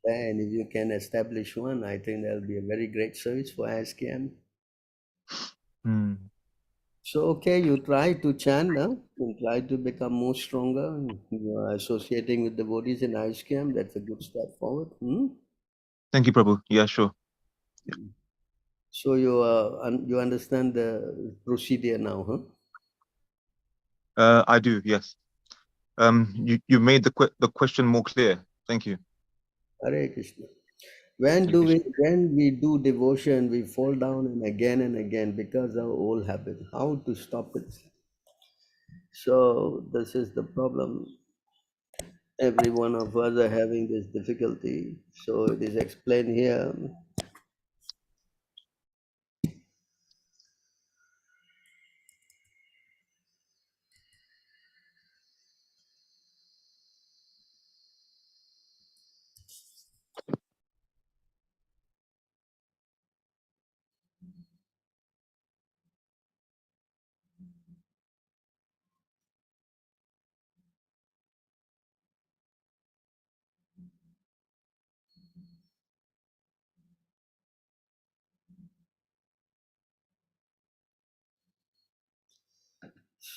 And if you can establish one, I think that'll be a very great service for ISKM. Hmm. So, okay, you try to chant, and try to become more stronger. You are associating with devotees in ISKM. That's a good step forward. Thank you, Prabhu. Yeah, sure. So you understand the procedure now, huh? I do. Yes. You made the question more clear. Thank you. Hare Krishna. Hare Krishna. When we do devotion, we fall down and again because of old habit. How to stop it? So this is the problem. Every one of us are having this difficulty. So it is explained here.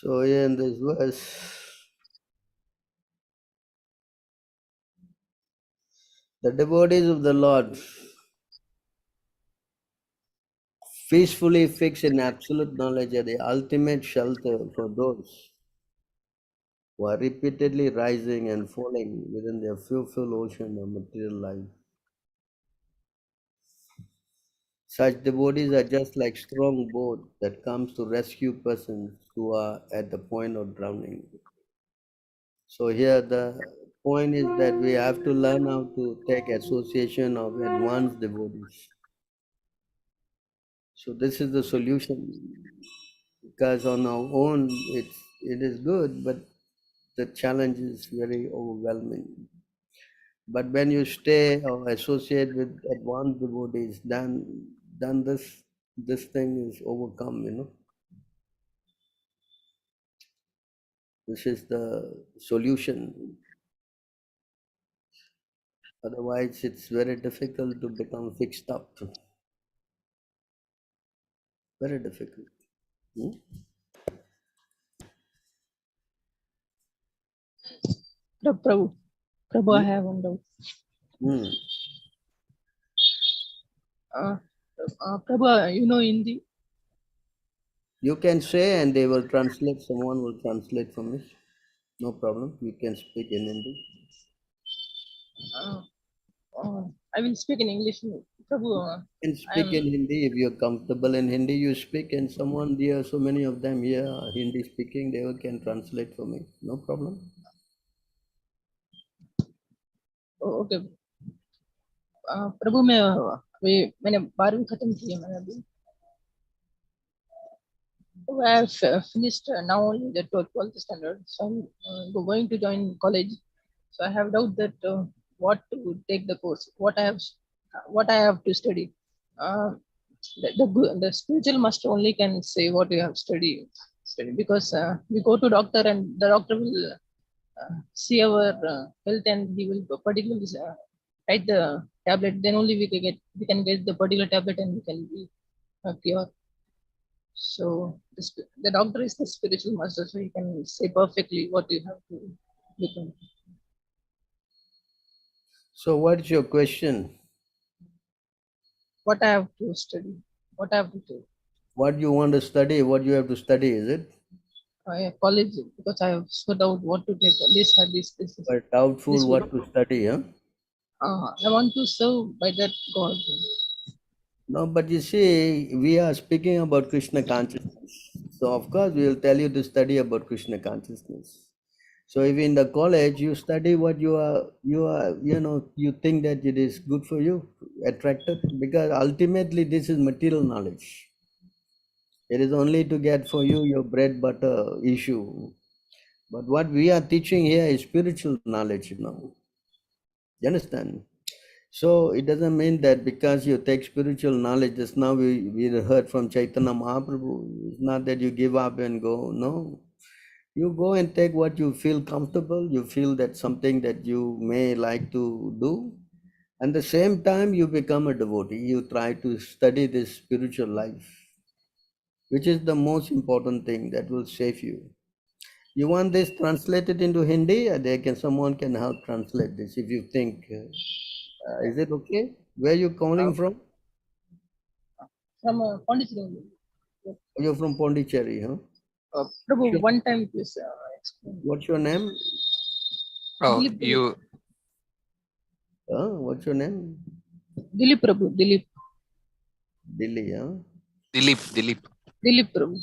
So here in this verse, the devotees of the Lord peacefully fix in absolute knowledge are the ultimate shelter for those who are repeatedly rising and falling within their fearful ocean of material life. Such devotees are just like strong boat that comes to rescue persons who are at the point of drowning. So here the point is that we have to learn how to take association of advanced devotees. So this is the solution, because on our own it is good, but the challenge is very overwhelming. But when you stay or associate with advanced devotees, then this thing is overcome. This is the solution. Otherwise, it's very difficult to become fixed up. Very difficult. Prabhu, I have one doubt. Hmm. Prabhu, you know Hindi? You can say, and they will translate. Someone will translate for me. No problem. You can speak in Hindi. I will speak in English. Prabhu, You can speak in Hindi if you're comfortable in Hindi. You speak, and someone here, so many of them here are Hindi speaking. They can translate for me. No problem. Okay प्रभु मैं अभी मैंने 12वीं खत्म की है मैंने अभी I have finished now only the 12th standard, so I'm going to join college. So I have doubt that what to take the course, what I have to study. Uh, the spiritual master only can say what you have study because we go to doctor and the doctor will see our health and he will particularly write the tablet. Then only we can get the particular tablet and we can be cured. So the doctor is the spiritual master, so he can say perfectly what you have to become. So, what's your question? What I have to study, what I have to do. What you want to study? What you have to study? Is it? College, because I have sought out what to take. This. But doubtful This what would, to study, huh? I want to serve by that God. No, but you see, we are speaking about Krishna consciousness. So, of course, we will tell you to study about Krishna consciousness. So, if in the college you study what you think that it is good for you, attracted, because ultimately this is material knowledge. It is only to get for you your bread butter issue. But what we are teaching here is spiritual knowledge, You understand? So it doesn't mean that because you take spiritual knowledge, just now we heard from Chaitanya Mahaprabhu, it's not that you give up and go, no. You go and take what you feel comfortable, you feel that something that you may like to do. And the same time you become a devotee, you try to study this spiritual life, which is the most important thing that will save you. You want this translated into Hindi? Someone can help translate this if you think. Is it okay? Where you calling from? From Pondicherry. You're from Pondicherry, huh? Prabhu, Sure. one time please explain. What's your name? Oh, Dilip, you What's your name? Dilip Prabhu, Dilip Dilip. Dilip Prabhu.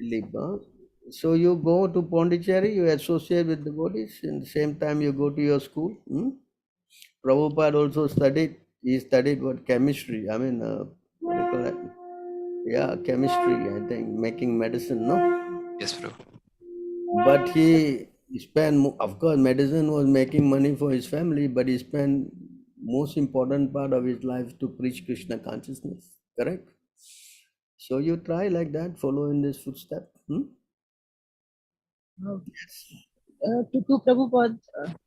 Dilip, huh? So you go to Pondicherry, you associate with devotees, and the same time you go to your school. Prabhupada also studied. He studied what chemistry. I mean, what do you call that? Yeah, chemistry. I think making medicine, no. Yes, bro. But he spent, of course, medicine was making money for his family, but he spent most important part of his life to preach Krishna consciousness. Correct? So you try like that, follow in this footstep. To Prabhupada,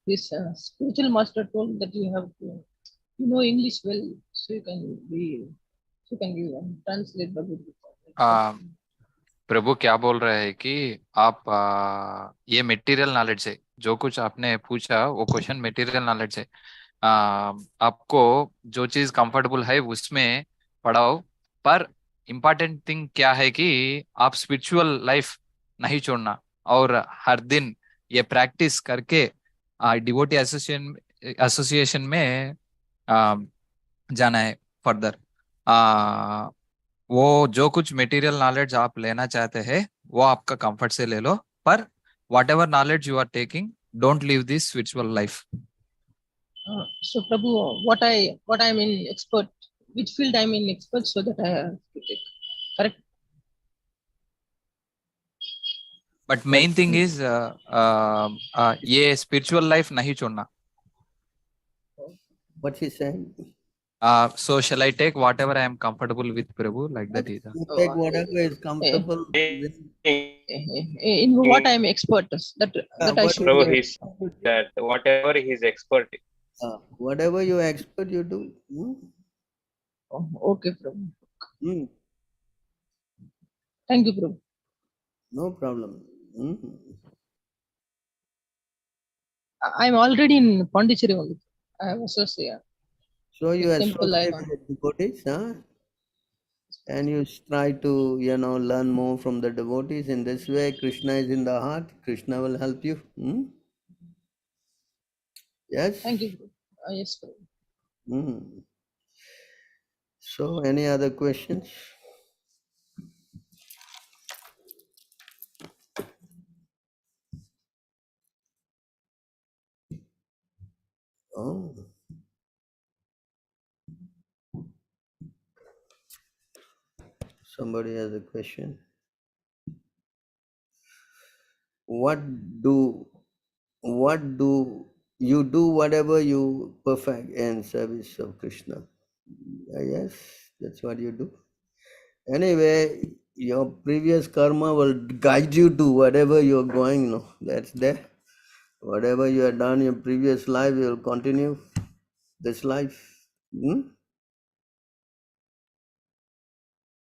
his spiritual master told that you have to know English well, so you can give and translate Bhagavad Gita. प्रभु क्या बोल रहे हैं कि आप ये material knowledge है, जो कुछ आपने पूछा वो क्वेश्चन मटेरियल नॉलेज है। आपको जो चीज कंफर्टेबल है उसमें पढ़ाओ, पर इम्पोर्टेंट थिंग क्या है कि आप स्पिरिचुअल लाइफ नहीं छोड़ना, और हर दिन ये प्रैक्टिस करके डिवोटी एसोसिएशन में आ, जाना है फर्दर। वो जो कुछ मटेरियल नॉलेज आप लेना चाहते हैं वो आपका कंफर्ट से ले लो, पर whatever knowledge you are taking, don't leave this spiritual life. So Prabhu, what I'm in expert, which field I'm in expert, so that I have to take. Correct? But main thing is ये spiritual life नहीं छोड़ना। What he saying? So shall I take whatever I am comfortable with, Prabhu, like that either? You take whatever is comfortable. In what I'm expert, that I What should Prabhu, take. he said that whatever he's expert in. Whatever you expert, you do. Okay, Prabhu. Hmm. Thank you, Prabhu. No problem. I'm already in Pondicherry only. I have associated. So you Simple associate life. with the devotees, and you try to, learn more from the devotees. In this way, Krishna is in the heart. Krishna will help you. Yes? Thank you, Prabhu. Yes, Prabhu. So, any other questions? Oh, somebody has a question. What do you do whatever you perfect in service of Krishna? Yes, that's what you do. Anyway, your previous karma will guide you to whatever you're going. No, that's there. Whatever you have done in previous life, you will continue this life. Hmm?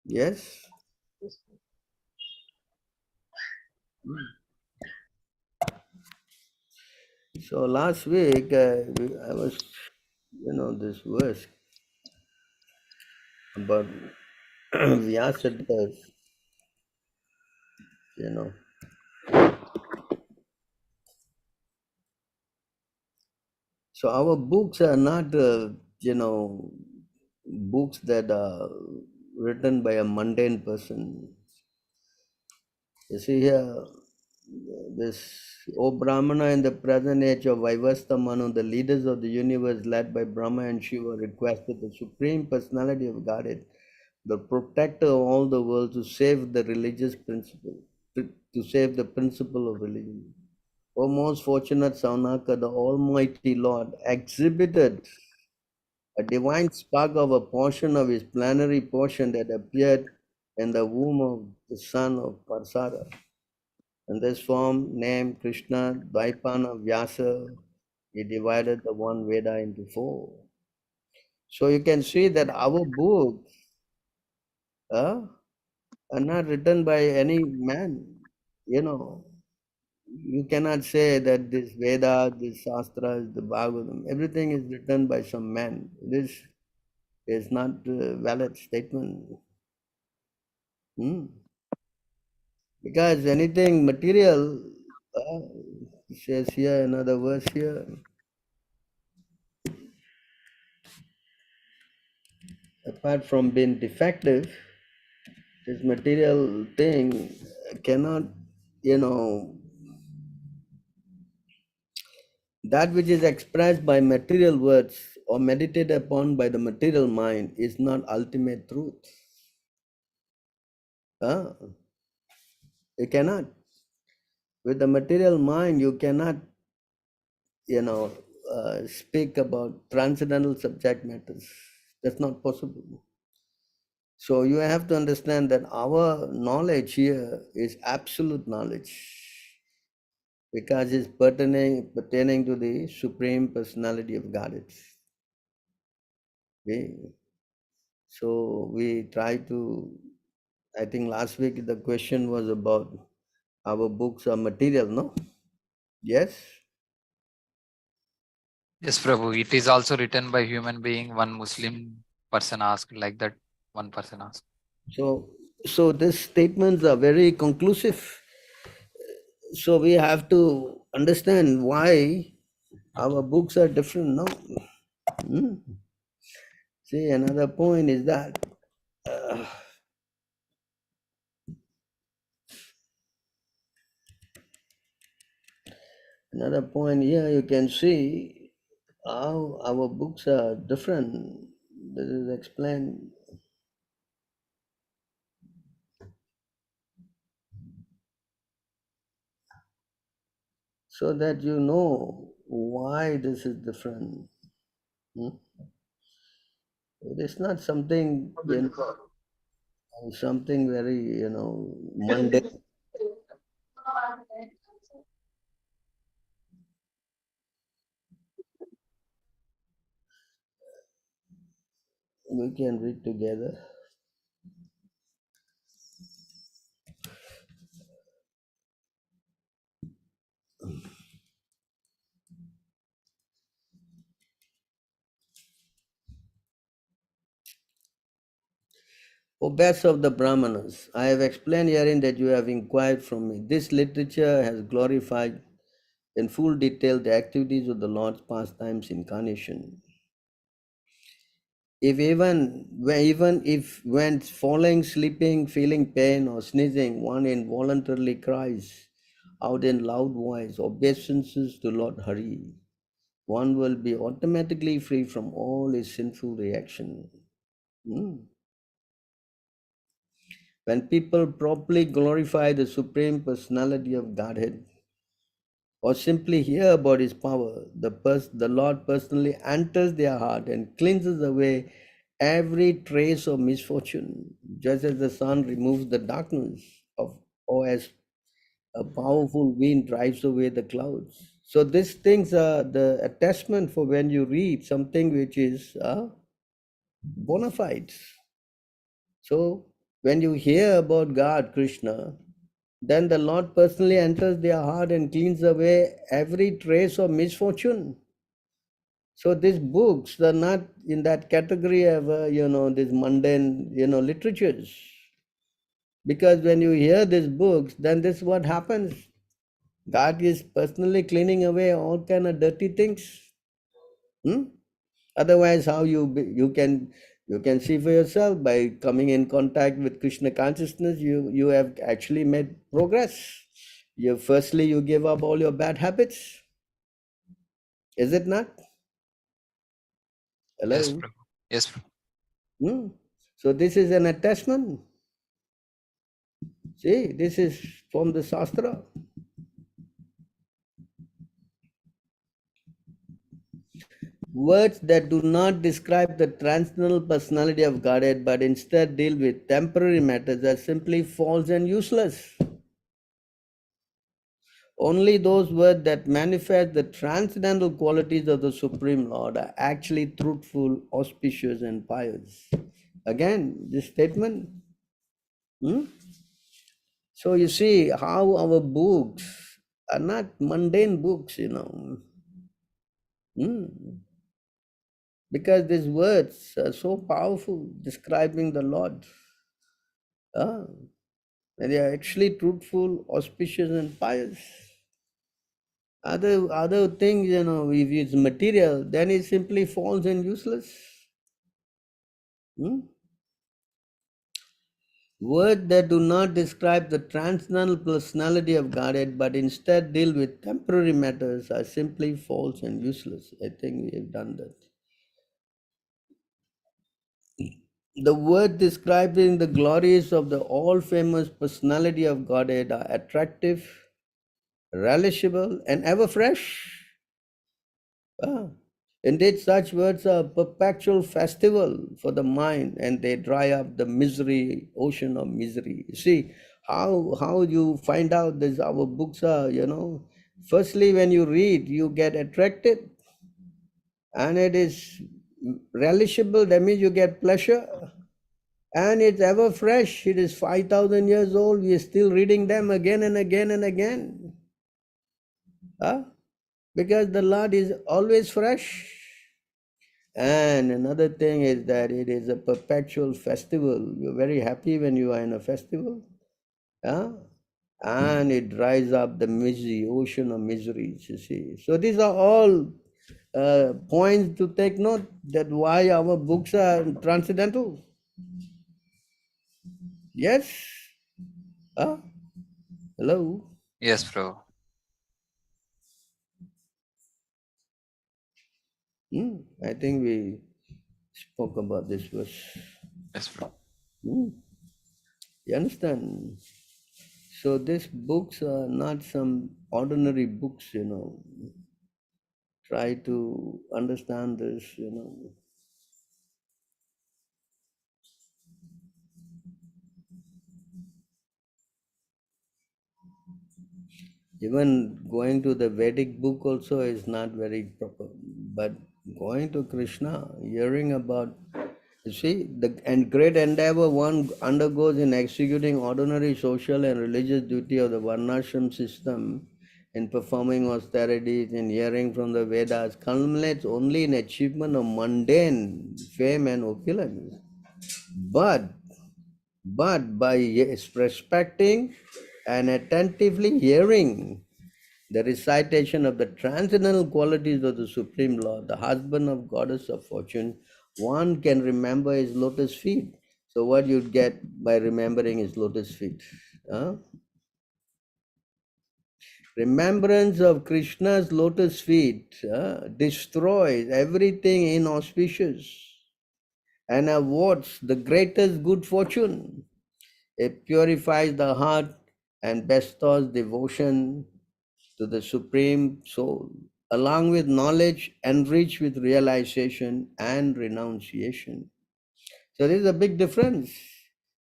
Yes. Yes. So last week I was, this verse about Vyasadevas, you know. So our books are not, books that are written by a mundane person. You see here, this, O Brahmana, in the present age of Vaivasta Manu, the leaders of the universe led by Brahma and Shiva requested the Supreme Personality of Godhead, the protector of all the world, to save the religious principle, to save the principle of religion. O most fortunate Saunaka, the Almighty Lord exhibited a divine spark of a portion of his plenary portion that appeared in the womb of the son of Parsara. In this form, named Krishna Dvaipana Vyasa, he divided the one Veda into four. So you can see that our books are not written by any man. You cannot say that this Veda, this Shastra, the Bhagavatam, everything is written by some man. This is not a valid statement. Because anything material, it says here, another verse here, apart from being defective, this material thing cannot, that which is expressed by material words or meditated upon by the material mind is not ultimate truth. You cannot. With the material mind, you cannot, speak about transcendental subject matters. That's not possible. So you have to understand that our knowledge here is absolute knowledge because it's pertaining to the Supreme Personality of Godhead. Okay? So we try to, I think last week the question was about our books are material, no? Yes? Yes, Prabhu. It is also written by human being. One Muslim person asked like that. One person asked. So these statements are very conclusive. So we have to understand why our books are different, no? See, another point is that another point here you can see how our books are different. This is explained. So that you know why this is different. It is not something, something very, mundane. We can read together. O best of the Brahmanas, I have explained herein that you have inquired from me. This literature has glorified in full detail the activities of the Lord's pastimes incarnation. even if when falling, sleeping, feeling pain or sneezing, one involuntarily cries out in loud voice obeisances to Lord Hari, one will be automatically free from all his sinful reaction. When people properly glorify the Supreme Personality of Godhead, or simply hear about his power, the Lord personally enters their heart and cleanses away every trace of misfortune, just as the sun removes the darkness of, or as a powerful wind drives away the clouds. So these things are the attachment for when you read something which is bona fide. So when you hear about God, Krishna, then the Lord personally enters their heart and cleans away every trace of misfortune. So these books are not in that category of, these mundane, literatures. Because when you hear these books, then this is what happens. God is personally cleaning away all kind of dirty things. Otherwise, how you can see for yourself by coming in contact with Krishna consciousness, you have actually made progress. Firstly you give up all your bad habits, is it not? Yes, Hello. Prabhu. Yes, Prabhu. So this is an attachment. See, this is from the Shastra. Words that do not describe the transcendental personality of Godhead but instead deal with temporary matters are simply false and useless. Only those words that manifest the transcendental qualities of the Supreme Lord are actually truthful, auspicious, and pious. Again, this statement. So you see how our books are not mundane books, because these words are so powerful, describing the Lord. And they are actually truthful, auspicious, and pious. Other things, if it's material, then it's simply false and useless. Words that do not describe the transcendental personality of Godhead but instead deal with temporary matters are simply false and useless. I think we have done that. The words describing the glories of the all-famous personality of Godhead are attractive, relishable, and ever fresh. Indeed, such words are a perpetual festival for the mind, and they dry up the misery, ocean of misery. You see how you find out this our books are, firstly when you read, you get attracted, and it is relishable, that means you get pleasure, and it's ever fresh. It is 5,000 years old, we are still reading them again and again and again. Because the Lord is always fresh. And another thing is that it is a perpetual festival. You're very happy when you are in a festival. And it dries up the misery, ocean of miseries, you see. So these are all points to take note that why our books are transcendental. Yes? Hello? Yes, Prabhu. I think we spoke about this verse. Yes, Prabhu. You understand? So these books are not some ordinary books, Try to understand this, Even going to the Vedic book also is not very proper. But going to Krishna, hearing about, you see, and great endeavor one undergoes in executing ordinary social and religious duty of the Varnashram system, in performing austerities, in hearing from the Vedas, culminates only in achievement of mundane fame and opulence. But by respecting and attentively hearing the recitation of the transcendental qualities of the Supreme Lord, the husband of Goddess of Fortune, one can remember his lotus feet. So what you'd get by remembering his lotus feet? Huh? Remembrance of Krishna's lotus feet destroys everything inauspicious and awards the greatest good fortune. It purifies the heart and bestows devotion to the Supreme Soul, along with knowledge enriched with realization and renunciation. So there is a big difference.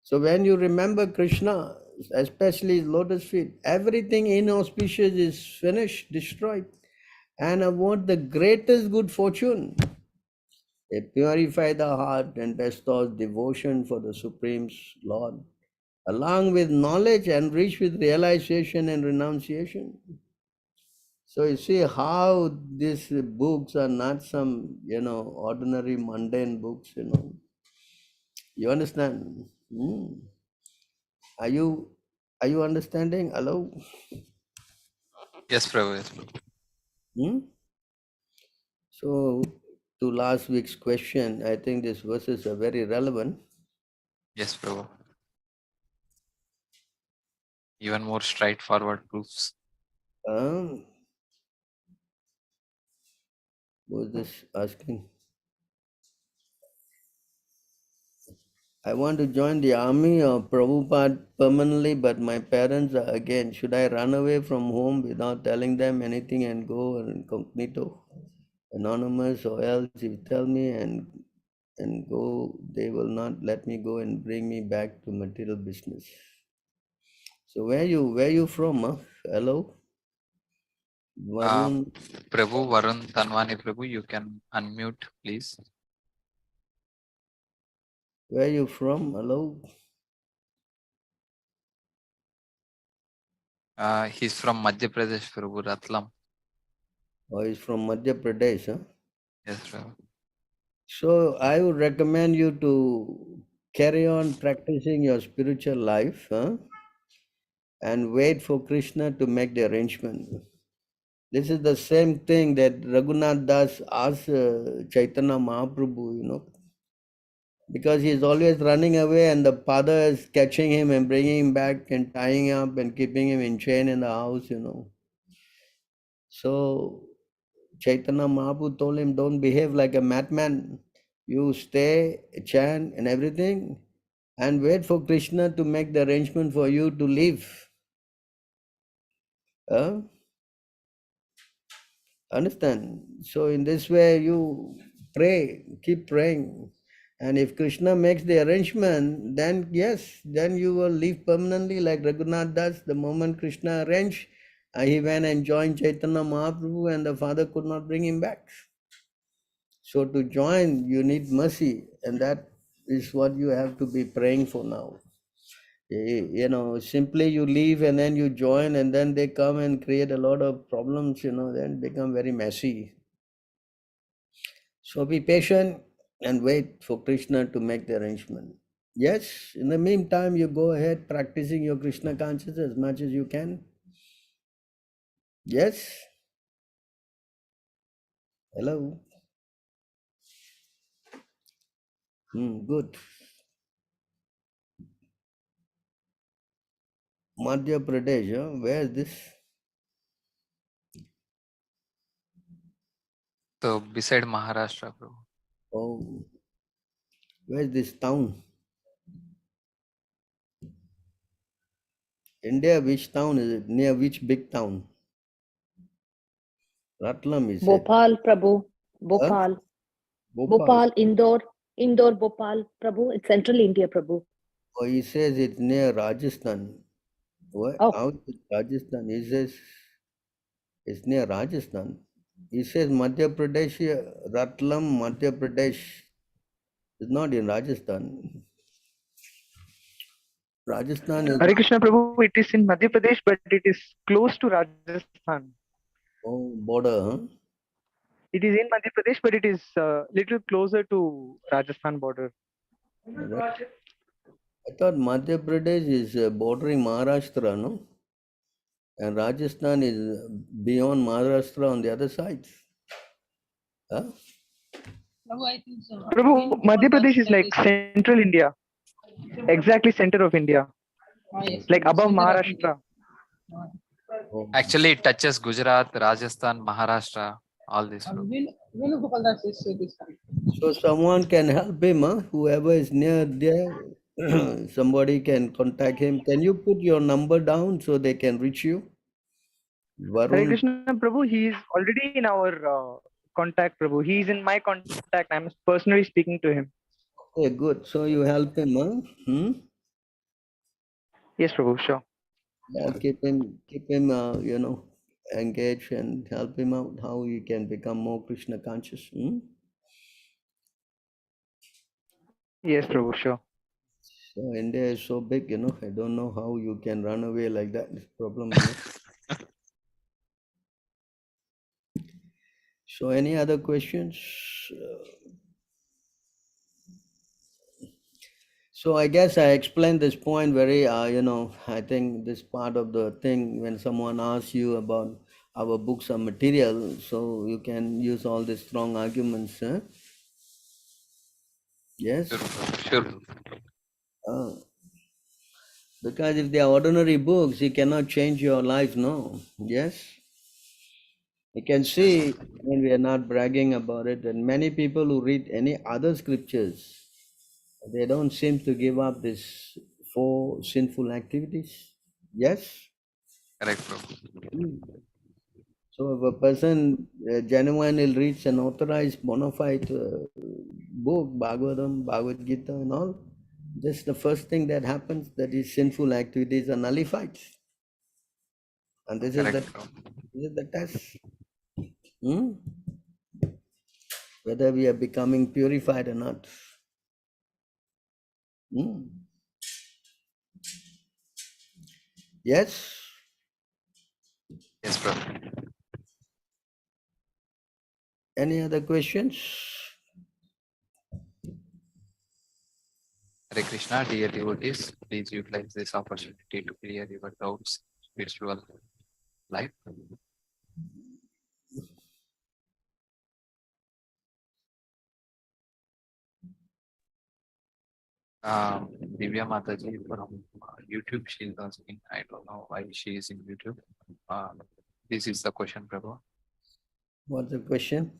So when you remember Krishna, especially his lotus feet, everything inauspicious is finished, destroyed, and award the greatest good fortune. They purify the heart and bestows devotion for the Supreme Lord, along with knowledge enriched with realization and renunciation. So you see how these books are not some, ordinary mundane books. You understand? Are you understanding? Hello? Yes, Prabhu. Yes, Prabhu. Hmm? So to last week's question, I think these verses are very relevant. Yes, Prabhu. Even more straightforward proofs. Was this asking? I want to join the army of Prabhupada permanently, but my parents are again. Should I run away from home without telling them anything and go incognito, anonymous, or else if you tell me and go, they will not let me go and bring me back to material business. So where you from? Huh? Hello, Varun. Prabhu, Varun Tanwani, Prabhu, you can unmute, please. Where you from? Hello. He's from Madhya Pradesh, Prabhu, Ratlam. Oh, he's from Madhya Pradesh. Huh? Yes, Prabhu. So I would recommend you to carry on practicing your spiritual life, and wait for Krishna to make the arrangement. This is the same thing that Raghunath Das asked Chaitanya Mahaprabhu, because he is always running away and the father is catching him and bringing him back and tying up and keeping him in chain in the house. So Chaitanya Mahaprabhu told him, don't behave like a madman. You stay, chant and everything, and wait for Krishna to make the arrangement for you to leave. Understand? So in this way you pray, keep praying. And if Krishna makes the arrangement, then yes, then you will leave permanently like Raghunath Das. The moment Krishna arranged, he went and joined Chaitanya Mahaprabhu and the father could not bring him back. So to join, you need mercy, and that is what you have to be praying for now. Simply you leave and then you join and then they come and create a lot of problems, then become very messy. So be patient and wait for Krishna to make the arrangement. Yes, in the meantime, you go ahead practicing your Krishna consciousness as much as you can. Yes? Hello? Good. Madhya Pradesh, where is this? So beside Maharashtra, Prabhu. Oh, where is this town? India, which town is it? Near which big town? Ratlam, he said. Bhopal, Prabhu. Huh? Bhopal. Bhopal. Bhopal, Indore, Bhopal, Prabhu. It's central India, Prabhu. Oh, he says it's near Rajasthan. What? Oh. How is it Rajasthan? He says it's near Rajasthan. He says Madhya Pradesh, Ratlam, Madhya Pradesh is not in Rajasthan. Rajasthan is Hare Krishna Prabhu, it is in Madhya Pradesh, but it is close to Rajasthan. Border, huh? It is in Madhya Pradesh, but it is little closer to Rajasthan border. Right. I thought Madhya Pradesh is bordering Maharashtra, no? And Rajasthan is beyond Maharashtra on the other side. Huh? Prabhu, I think so. Prabhu, Madhya Pradesh is like central India, exactly center of India, Yes, like above center of India. Maharashtra. Actually, it touches Gujarat, Rajasthan, Maharashtra, all this. Bro. Venugopal Das is this correct. So someone can help him, huh? Whoever is near there, somebody can contact him. Can you put your number down so they can reach you? Hare Varun. Krishna, Prabhu, he is already in our contact, Prabhu. He is in my contact. I'm personally speaking to him. Okay, good. So you help him, huh? Yes, Prabhu, sure. Yeah, keep him, engaged and help him out how he can become more Krishna conscious. Yes, Prabhu, sure. So India is so big, I don't know how you can run away like that. It's a problem, So any other questions? So I guess I explained this point very, I think this part of the thing when someone asks you about our books or material, so you can use all these strong arguments. Huh? Yes? Sure. Because if they are ordinary books, you cannot change your life, no? Yes? You can see when we are not bragging about it, and many people who read any other scriptures, they don't seem to give up these four sinful activities. Yes? Correct, bro. So if a person genuinely reads an authorized bona fide book, Bhagavatam, Bhagavad Gita and all, this is the first thing that happens, that is sinful activities are nullified. And this is the test. Whether we are becoming purified or not. Yes? Yes, bro. Any other questions? Hare Krishna, dear devotees, please utilize this opportunity to clear your doubts, spiritual life. Divya Mataji from YouTube, she is asking, I don't know why she is in YouTube. This is the question, Prabhu. What's the question?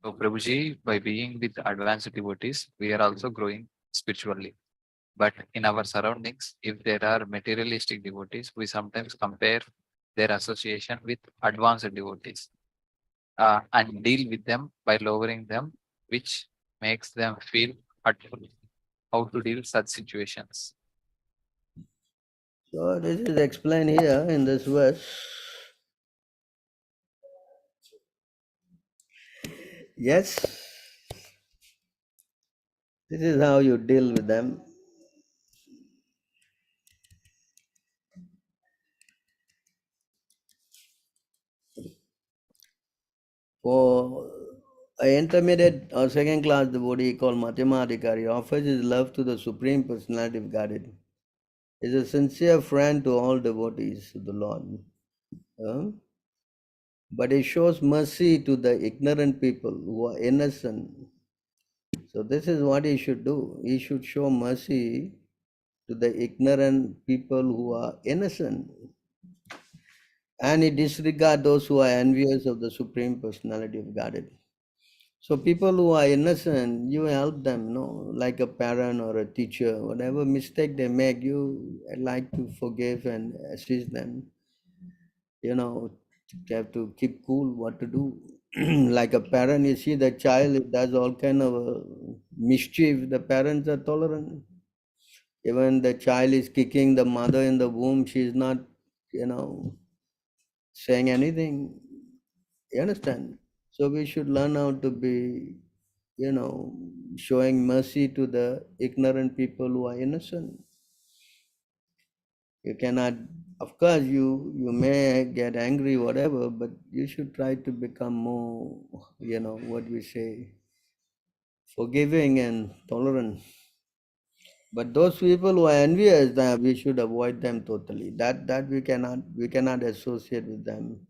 So, Prabhuji, by being with advanced devotees, we are also growing spiritually. But in our surroundings, if there are materialistic devotees, we sometimes compare their association with advanced devotees and deal with them by lowering them, which makes them feel hurtful. How to deal such situations? So this is explained here in this verse. Yes, this is how you deal with them. For an intermediate or second class devotee called Madhyamadikari offers his love to the Supreme Personality of Godhead. He is a sincere friend to all devotees of the Lord. But he shows mercy to the ignorant people who are innocent. So this is what he should do. He should show mercy to the ignorant people who are innocent. And he disregard those who are envious of the Supreme Personality of Godhead. So people who are innocent, you help them, like a parent or a teacher, whatever mistake they make, you like to forgive and assist them. You have to keep cool what to do. Like a parent, you see the child, it does all kind of mischief, the parents are tolerant. Even the child is kicking the mother in the womb, she is not, saying anything. You understand? So we should learn how to be, showing mercy to the ignorant people who are innocent. You cannot, of course, you may get angry, whatever, but you should try to become more, what we say, forgiving and tolerant. But those people who are envious, we should avoid them totally. That we cannot associate with them,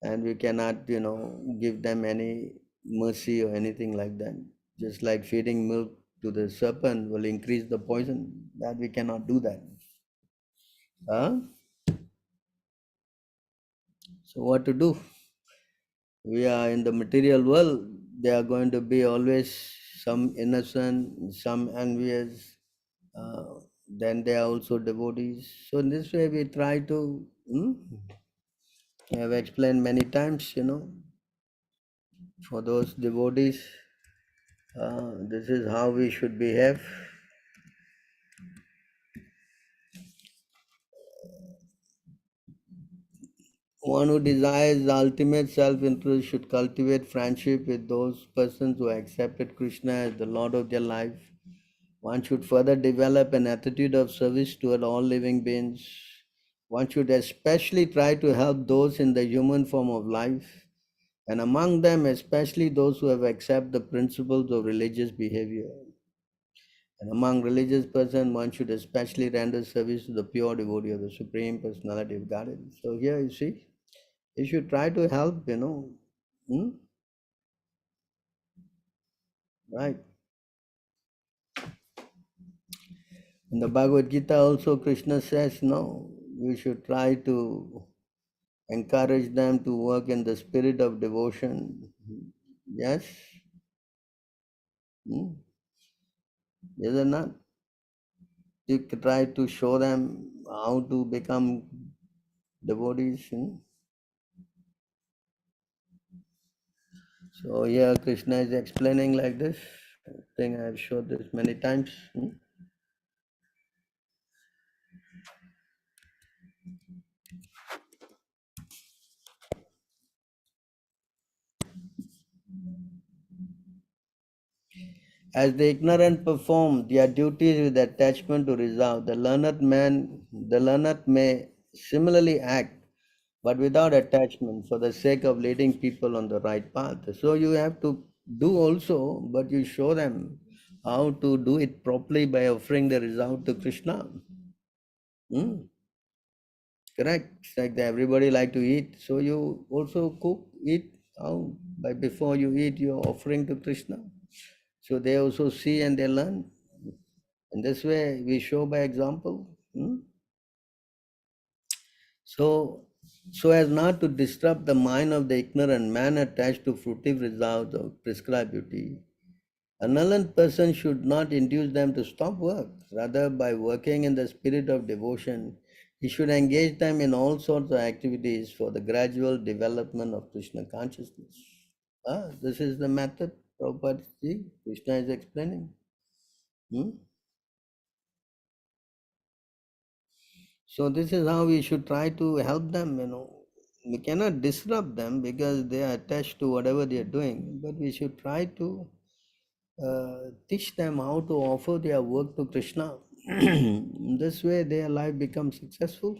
and we cannot, give them any mercy or anything like that. Just like feeding milk to the serpent will increase the poison, that we cannot do that. Huh? So what to do? We are in the material world. There are going to be always some innocent, some envious. Then there are also devotees. So in this way, we try to. I have explained many times. For those devotees, this is how we should behave. One who desires the ultimate self-interest should cultivate friendship with those persons who accepted Krishna as the Lord of their life. One should further develop an attitude of service toward all living beings. One should especially try to help those in the human form of life, and among them especially those who have accepted the principles of religious behavior. And among religious persons, one should especially render service to the pure devotee of the Supreme Personality of Godhead. So here you see, you should try to help, right? In the Bhagavad Gita also Krishna says, no, you should try to encourage them to work in the spirit of devotion. Yes? Yes or not? You try to show them how to become devotees. So here Krishna is explaining like this. I think I have showed this many times. As the ignorant perform their duties with attachment to reserve, the learned may similarly act, but without attachment, for the sake of leading people on the right path. So you have to do also, but you show them how to do it properly by offering the result to Krishna. Correct. It's like everybody like to eat, so you also cook, eat. How? By before you eat, you're offering to Krishna. So they also see and they learn. In this way, we show by example. So as not to disrupt the mind of the ignorant man attached to fruitive results of prescribed beauty, a learned person should not induce them to stop work. Rather, by working in the spirit of devotion, he should engage them in all sorts of activities for the gradual development of Krishna consciousness. This is the method Prabhupada ji, Krishna is explaining. So this is how we should try to help them, We cannot disrupt them because they are attached to whatever they are doing, but we should try to teach them how to offer their work to Krishna. This way their life becomes successful.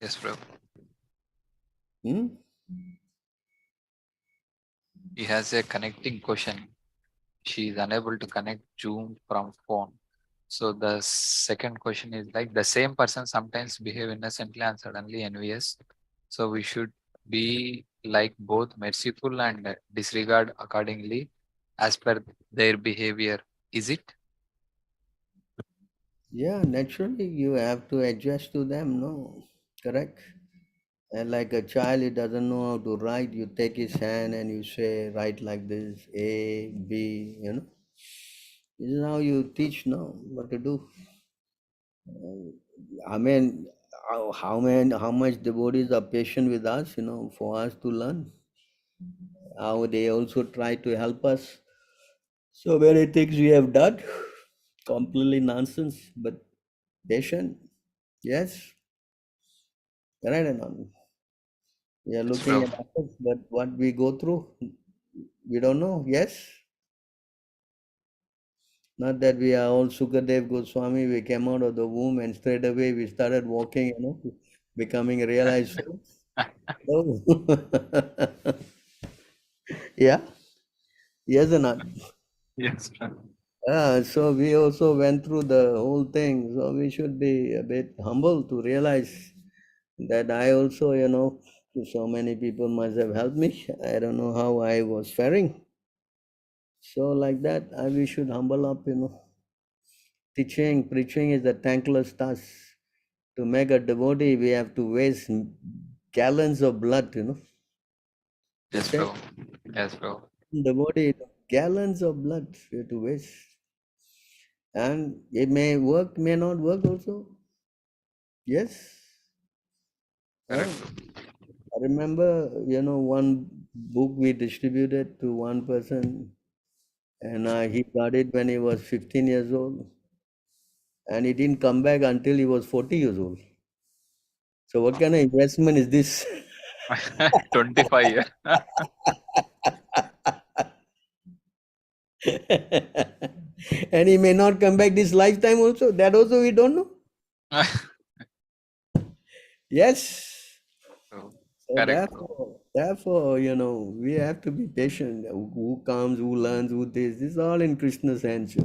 Yes, Prabhu. He has a connecting question. She is unable to connect Zoom from phone. So the second question is like, the same person sometimes behave innocently and suddenly envious. So we should be like both merciful and disregard accordingly as per their behavior. Is it? Yeah, naturally you have to adjust to them, no? Correct. And like a child, he doesn't know how to write, you take his hand and you say, write like this, A, B, This is how you teach now what to do. I mean, how much devotees are patient with us, for us to learn. How they also try to help us. So many things we have done, completely nonsense, but patient. Yes, right or not? We are Yes, looking at Prabhu. others, but what we go through, we don't know. Yes. Not that we are all Sukadev Goswami, we came out of the womb and straight away we started walking, becoming realized souls. No. Yeah, yes or not? Yes, Prabhu. So we also went through the whole thing. So we should be a bit humble to realize that I also, so many people must have helped me. I don't know how I was faring. So like that, we should humble up, Preaching is a thankless task. To make a devotee, we have to waste gallons of blood, Yes, Preaching, bro. Yes, bro. devotee, gallons of blood we have to waste. And it may work, may not work also. Yes. Correct. I remember, one book we distributed to one person, and he got it when he was 15 years old, and he didn't come back until he was 40 years old. So, what kind of investment is this? 25 years. And he may not come back this lifetime also. That also we don't know. Yes. So, So correct, bro. therefore, we have to be patient. Who comes, who learns, who this is all in Krishna's hands.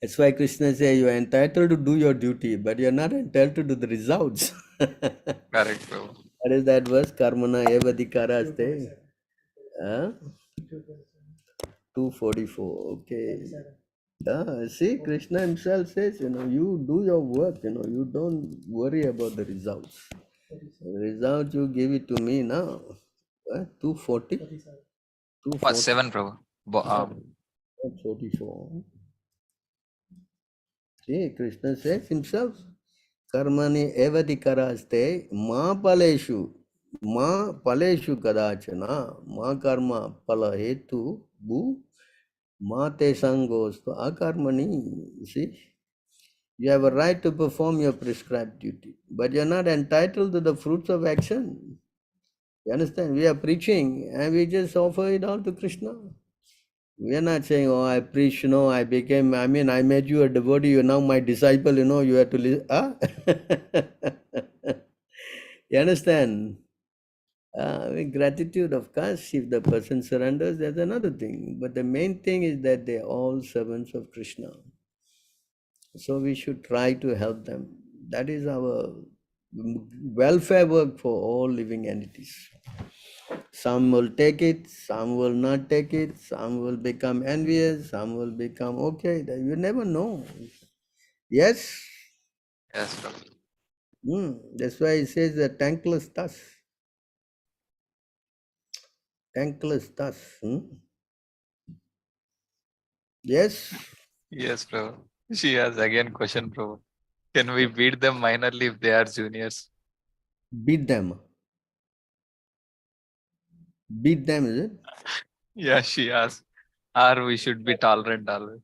That's why Krishna says you are entitled to do your duty, but you're not entitled to do the results. Correct, bro. What is that verse? Karmana evadikaraste. 244. Okay. See, Krishna himself says, you do your work, you don't worry about the results. The result you give it to me now. 240? 240. 7, bro. 44. See, Krishna says himself, Karmani evadikaraste ma paleshu kadachana ma karma palahetu bu ma te sangostu akarmani. See, you have a right to perform your prescribed duty, but you're not entitled to the fruits of action. You understand? We are preaching and we just offer it all to Krishna. We are not saying, oh, I preach, I made you a devotee, you're now my disciple, you have to listen. You understand? With gratitude, of course, if the person surrenders, that's another thing. But the main thing is that they're all servants of Krishna. So we should try to help them. That is our welfare work for all living entities. Some will take it, some will not take it, some will become envious, some will become okay. You never know. Yes? Yes, bro. That's why it says the thankless task. Thankless task. Yes? Yes, bro. She has again question, bro. Can we beat them minorly if they are juniors? Beat them. Beat them, is it? Yeah, she asked. Or we should be tolerant always.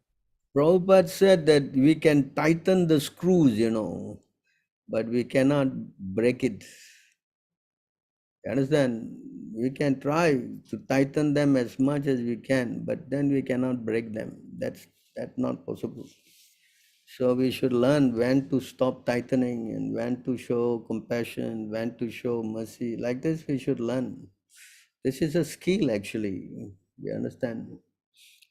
Prabhupada said that we can tighten the screws, but we cannot break it. You understand? We can try to tighten them as much as we can, but then we cannot break them. That's not possible. So we should learn when to stop tightening and when to show compassion, when to show mercy. Like this, we should learn. This is a skill, actually. You understand?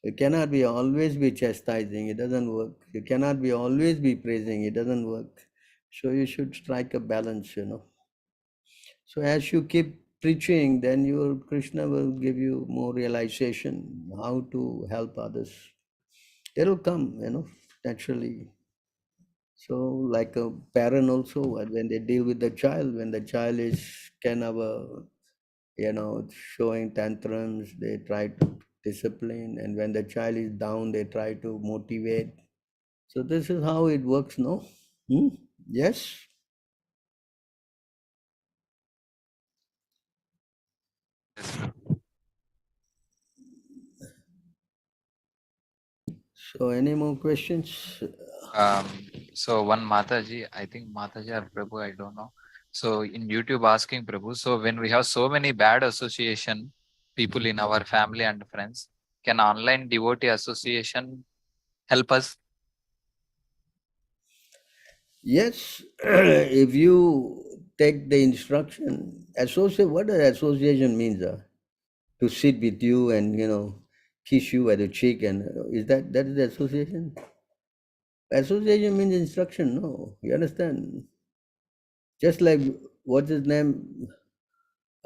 You cannot be always be chastising. It doesn't work. You cannot be always be praising. It doesn't work. So you should strike a balance, So as you keep preaching, then your Krishna will give you more realization how to help others. It'll come, naturally. So like a parent also, when they deal with the child, when the child is kind of showing tantrums, they try to discipline, and when the child is down, they try to motivate. So this is how it works, no? Yes. So any more questions? So one Mataji, I think Mataji or Prabhu, I don't know. So in YouTube asking Prabhu, so when we have so many bad association people in our family and friends, can online devotee association help us? Yes, if you take the instruction, associate, what does association means? To sit with you and kiss you at the cheek, and is that is the association? Association means instruction. No, you understand? Just like, what's his name?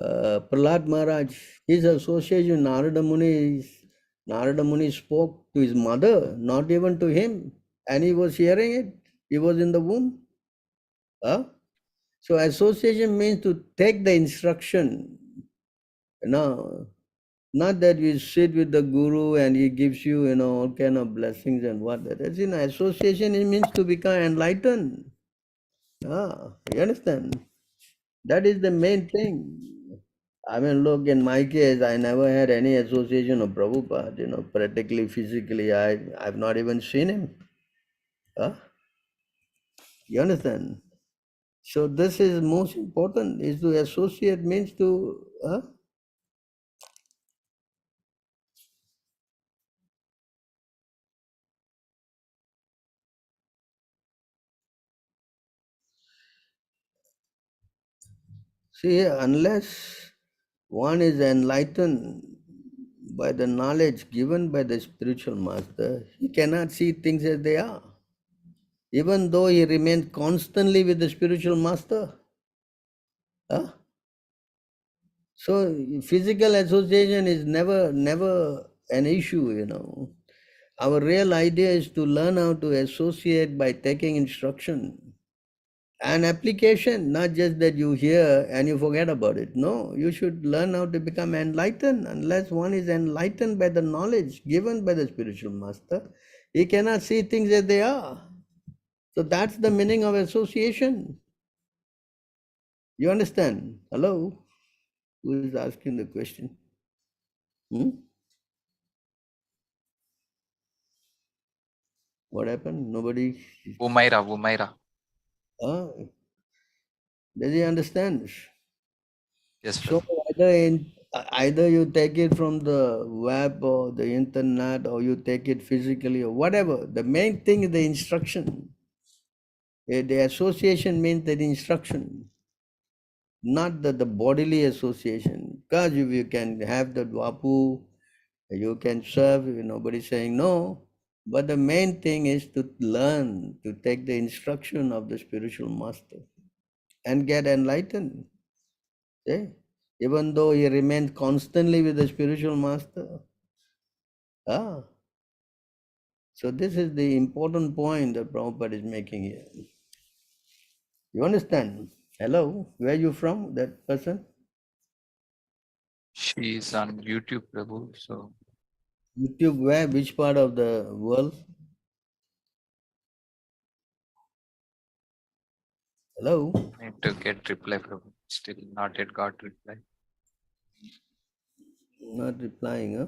Prahlad Maharaj, his association, Narada Muni spoke to his mother, not even to him, and he was hearing it. He was in the womb. Huh? So association means to take the instruction. No, not that you sit with the guru and he gives you, all kind of blessings and what that. That's, association, it means to become enlightened. You understand? That is the main thing. I mean, look, in my case, I never had any association of Prabhupada, practically, physically. I've not even seen him. Huh? You understand? So this is most important, is to associate means to, see, unless one is enlightened by the knowledge given by the spiritual master, he cannot see things as they are. Even though he remains constantly with the spiritual master. Huh? So physical association is never an issue. Our real idea is to learn how to associate by taking instruction and application, not just that you hear and you forget about it. No, you should learn how to become enlightened. Unless one is enlightened by the knowledge given by the spiritual master, he cannot see things as they are. So that's the meaning of association. You understand? Hello? Who is asking the question? What happened? Nobody. Umaira. Does he understand? Yes, So Prabhu. either you take it from the web or the internet, or you take it physically or whatever. The main thing is the instruction. The association means the instruction, not the bodily association. Because if you can have the dwapu, you can serve, nobody's saying no. But the main thing is to learn, to take the instruction of the spiritual master and get enlightened. See? Even though he remains constantly with the spiritual master. So this is the important point that Prabhupada is making here. You understand? Hello, where are you from, that person? She is on YouTube, Prabhu. So YouTube, where? Which part of the world? Hello? need to get reply, Prabhu. Still not yet got reply. Not replying, huh?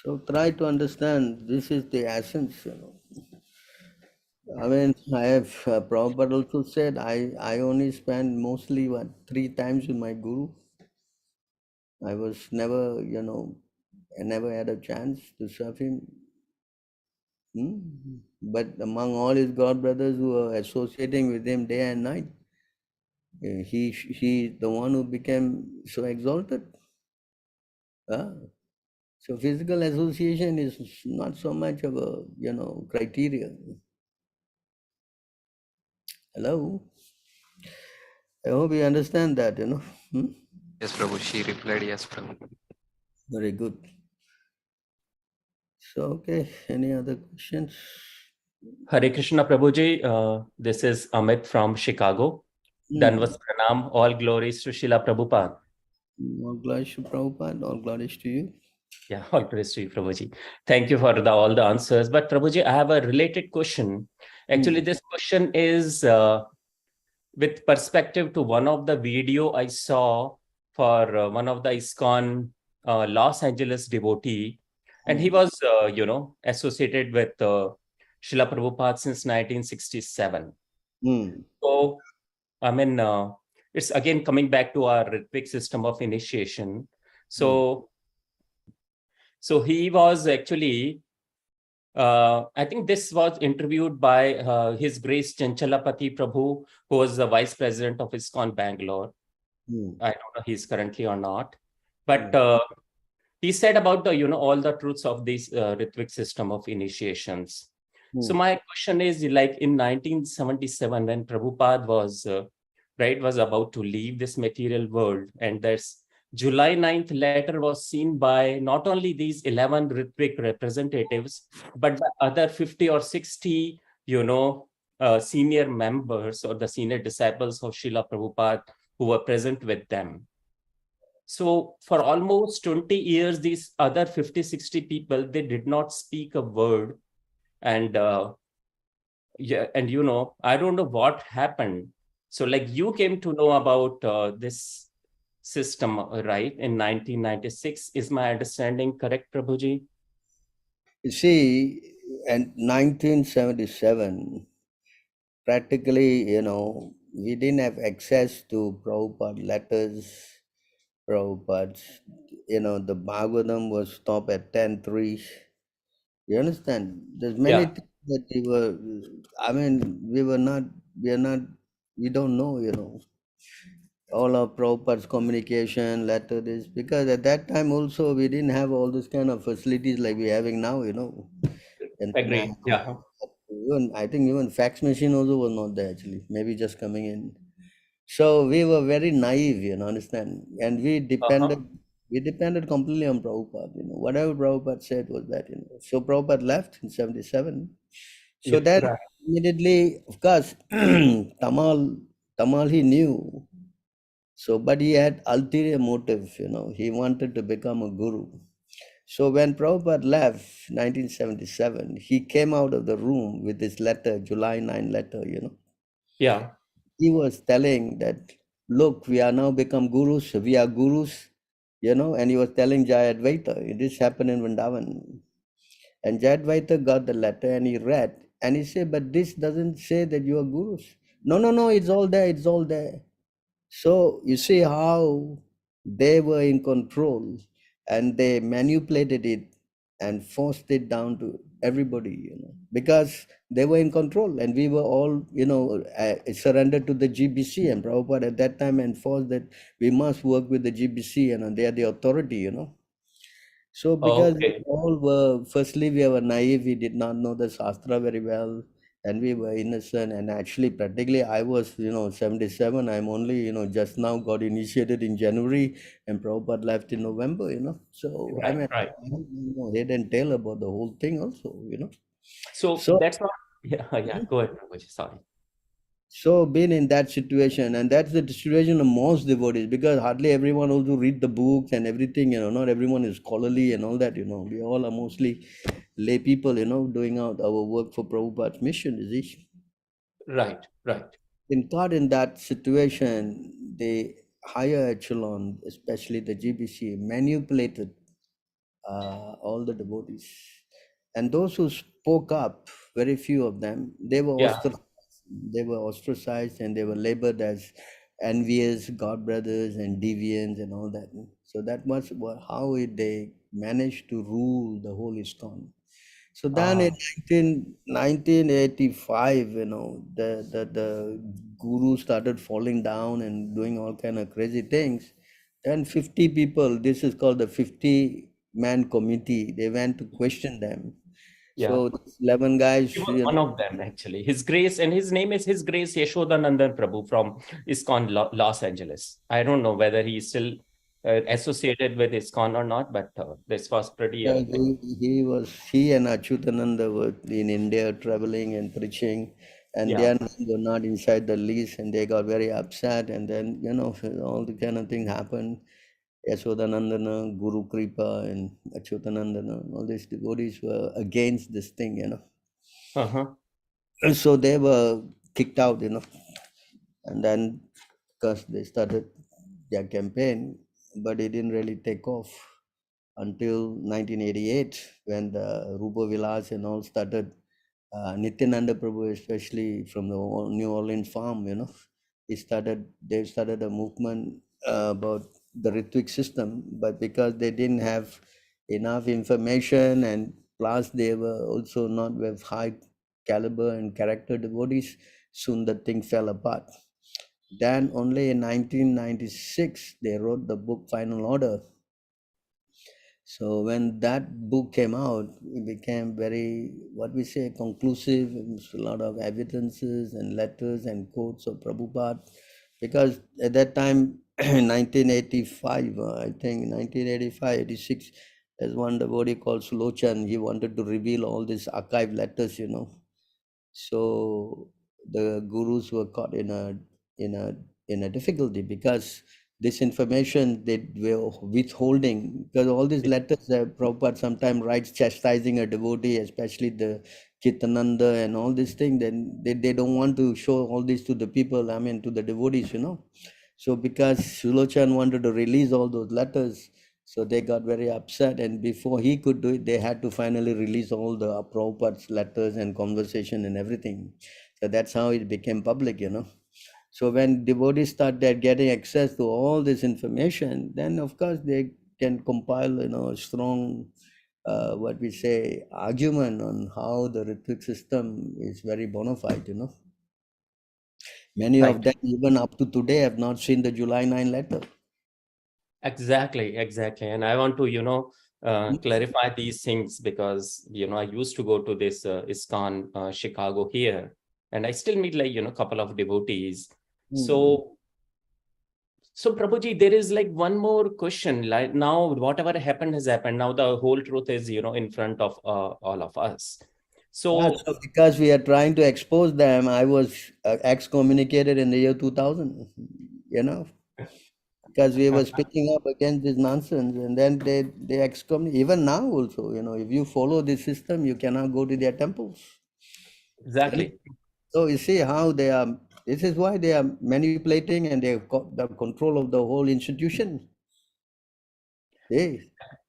So try to understand, this is the essence, I mean, I have, Prabhupada also said, I only spend mostly, 3 times with my guru. I was never, I never had a chance to serve him. But among all his god brothers who are associating with him day and night, he the one who became so exalted. So physical association is not so much of a criteria. Hello, I hope you understand that. Yes, Prabhu. She replied yes, Prabhu. Very good. So okay, any other questions? Hare Krishna Prabhuji, this is Amit from Chicago. Danvas Pranam, all glories to Srila Prabhupada. All glories to Prabhupada, all glories to you. Yeah, all praise to you, Prabhuji. Thank you for all the answers. But Prabhuji, I have a related question. Actually, this question is with perspective to one of the video I saw for one of the ISKCON Los Angeles devotee. And he was, associated with Srila Prabhupada since 1967. So, I mean, it's again coming back to our Ritvik system of initiation. So, so he was actually, I think this was interviewed by His Grace Chanchalapati Prabhu, who was the Vice President of ISKCON Bangalore. I don't know if he's currently or not. But he said about the, all the truths of this Ritvik system of initiations. So my question is, like in 1977, when Prabhupada was was about to leave this material world, and that's July 9th letter was seen by not only these 11 Ritvik representatives, but the other 50 or 60, senior members or the senior disciples of Srila Prabhupada who were present with them. So for almost 20 years, these other 50, 60 people, they did not speak a word. And I don't know what happened. So like you came to know about this system, right, in 1996. Is my understanding correct, Prabhuji? You see, in 1977, practically, we didn't have access to Prabhupada letters, Prabhupada's, the Bhagavatam was stopped at 10:3. You understand? There's many Yeah. things that we don't know, all of Prabhupada's communication, letter, this, because at that time also we didn't have all this kind of facilities like we're having now, Agree. internet. Yeah. Even, I think even fax machine also was not there actually, maybe just coming in. So we were very naive, understand? And we depended completely on Prabhupada, whatever Prabhupada said was that, So Prabhupada left in 77. So then Right. immediately, of course, Tamal he knew. So, but he had ulterior motive, he wanted to become a guru. So when Prabhupada left 1977, he came out of the room with this letter, July 9 letter, Yeah. He was telling that, look, we are now become gurus, we are gurus, and he was telling Jayadvaita, this happened in Vrindavan. And Jayadvaita got the letter and he read, and he said, but this doesn't say that you are gurus. No, it's all there, it's all there. So you see how they were in control and they manipulated it and forced it down to everybody, because they were in control and we were all, surrendered to the GBC, and Prabhupada at that time enforced that we must work with the GBC, they are the authority, So because we Okay. all were, firstly, we were naive, we did not know the Shastra very well, and we were innocent. And actually, practically, I was, 77. I'm only, just now got initiated in January, and Prabhupada left in November, So, I Right. know head and tail about the whole thing also, So So, that's not. Yeah. Go ahead, Prabhuji. Sorry. so being in that situation, and that's the situation of most devotees, because hardly everyone also read the books and everything, not everyone is scholarly and all that, we all are mostly lay people, doing out our work for Prabhupada's mission, you see. Right. In caught in that situation, the higher echelon, especially the GBC, manipulated all the devotees. And those who spoke up, very few of them, they were Yeah. ostracized. They were ostracized and they were labeled as envious, god brothers, and deviants and all that. So that was how they managed to rule the whole ISKCON. So then in 1985, the guru started falling down and doing all kind of crazy things. Then 50 people, this is called the 50-man committee, they went to question them. Yeah. So 11 guys, He was one of them, actually. His Grace, and his name is His Grace Yashodanandan Prabhu from ISKCON Los Angeles. I don't know whether he's still associated with ISKCON or not, but this was pretty. he and Achyutananda were in India traveling and preaching, and Yeah. their names were not inside the list, and they got very upset. And then all the kind of thing happened. Yashodanandana, Guru Kripa, and Achyutanandana, all these devotees were against this thing, Uh-huh. And so they were kicked out, and then because they started their campaign, but it didn't really take off until 1988 when the Rupa Vilas and all started. Nityananda Prabhu, especially from the New Orleans farm, they started a movement about the Ritvik system, but because they didn't have enough information, and plus they were also not with high caliber and character devotees, soon the thing fell apart. Then only in 1996 they wrote the book Final Order. So when that book came out, it became very, what we say, conclusive. A lot of evidences and letters and quotes of Prabhupada. Because at that time, 1985, I think 1985, 86, there's one devotee called Sulochan. He wanted to reveal all these archive letters, So the gurus were caught in a in a difficulty because this information they were withholding, because all these letters that Prabhupada sometimes writes chastising a devotee, especially the Chitananda and all these things, then they don't want to show all this to the people, I mean to the devotees, So because Sulochan wanted to release all those letters, so they got very upset, and before he could do it, they had to finally release all the Prabhupada's letters and conversation and everything. So that's how it became public, So when devotees started getting access to all this information, then of course they can compile, a strong, what we say, argument on how the Ritvik system is very bona fide, Many Right. of them, even up to today, have not seen the July 9 letter. Exactly. And I want to, clarify these things because, I used to go to this ISKCON Chicago here, and I still meet a couple of devotees. So Prabhuji, there is one more question. Like now, whatever happened has happened. Now the whole truth is, in front of all of us. So because we are trying to expose them, I was excommunicated in the year 2000, because we were speaking up against this nonsense, and then they excommunicate. Even now also, if you follow this system, you cannot go to their temples. Exactly. So you see how they are, this is why they are manipulating, and they've got the control of the whole institution. Hey.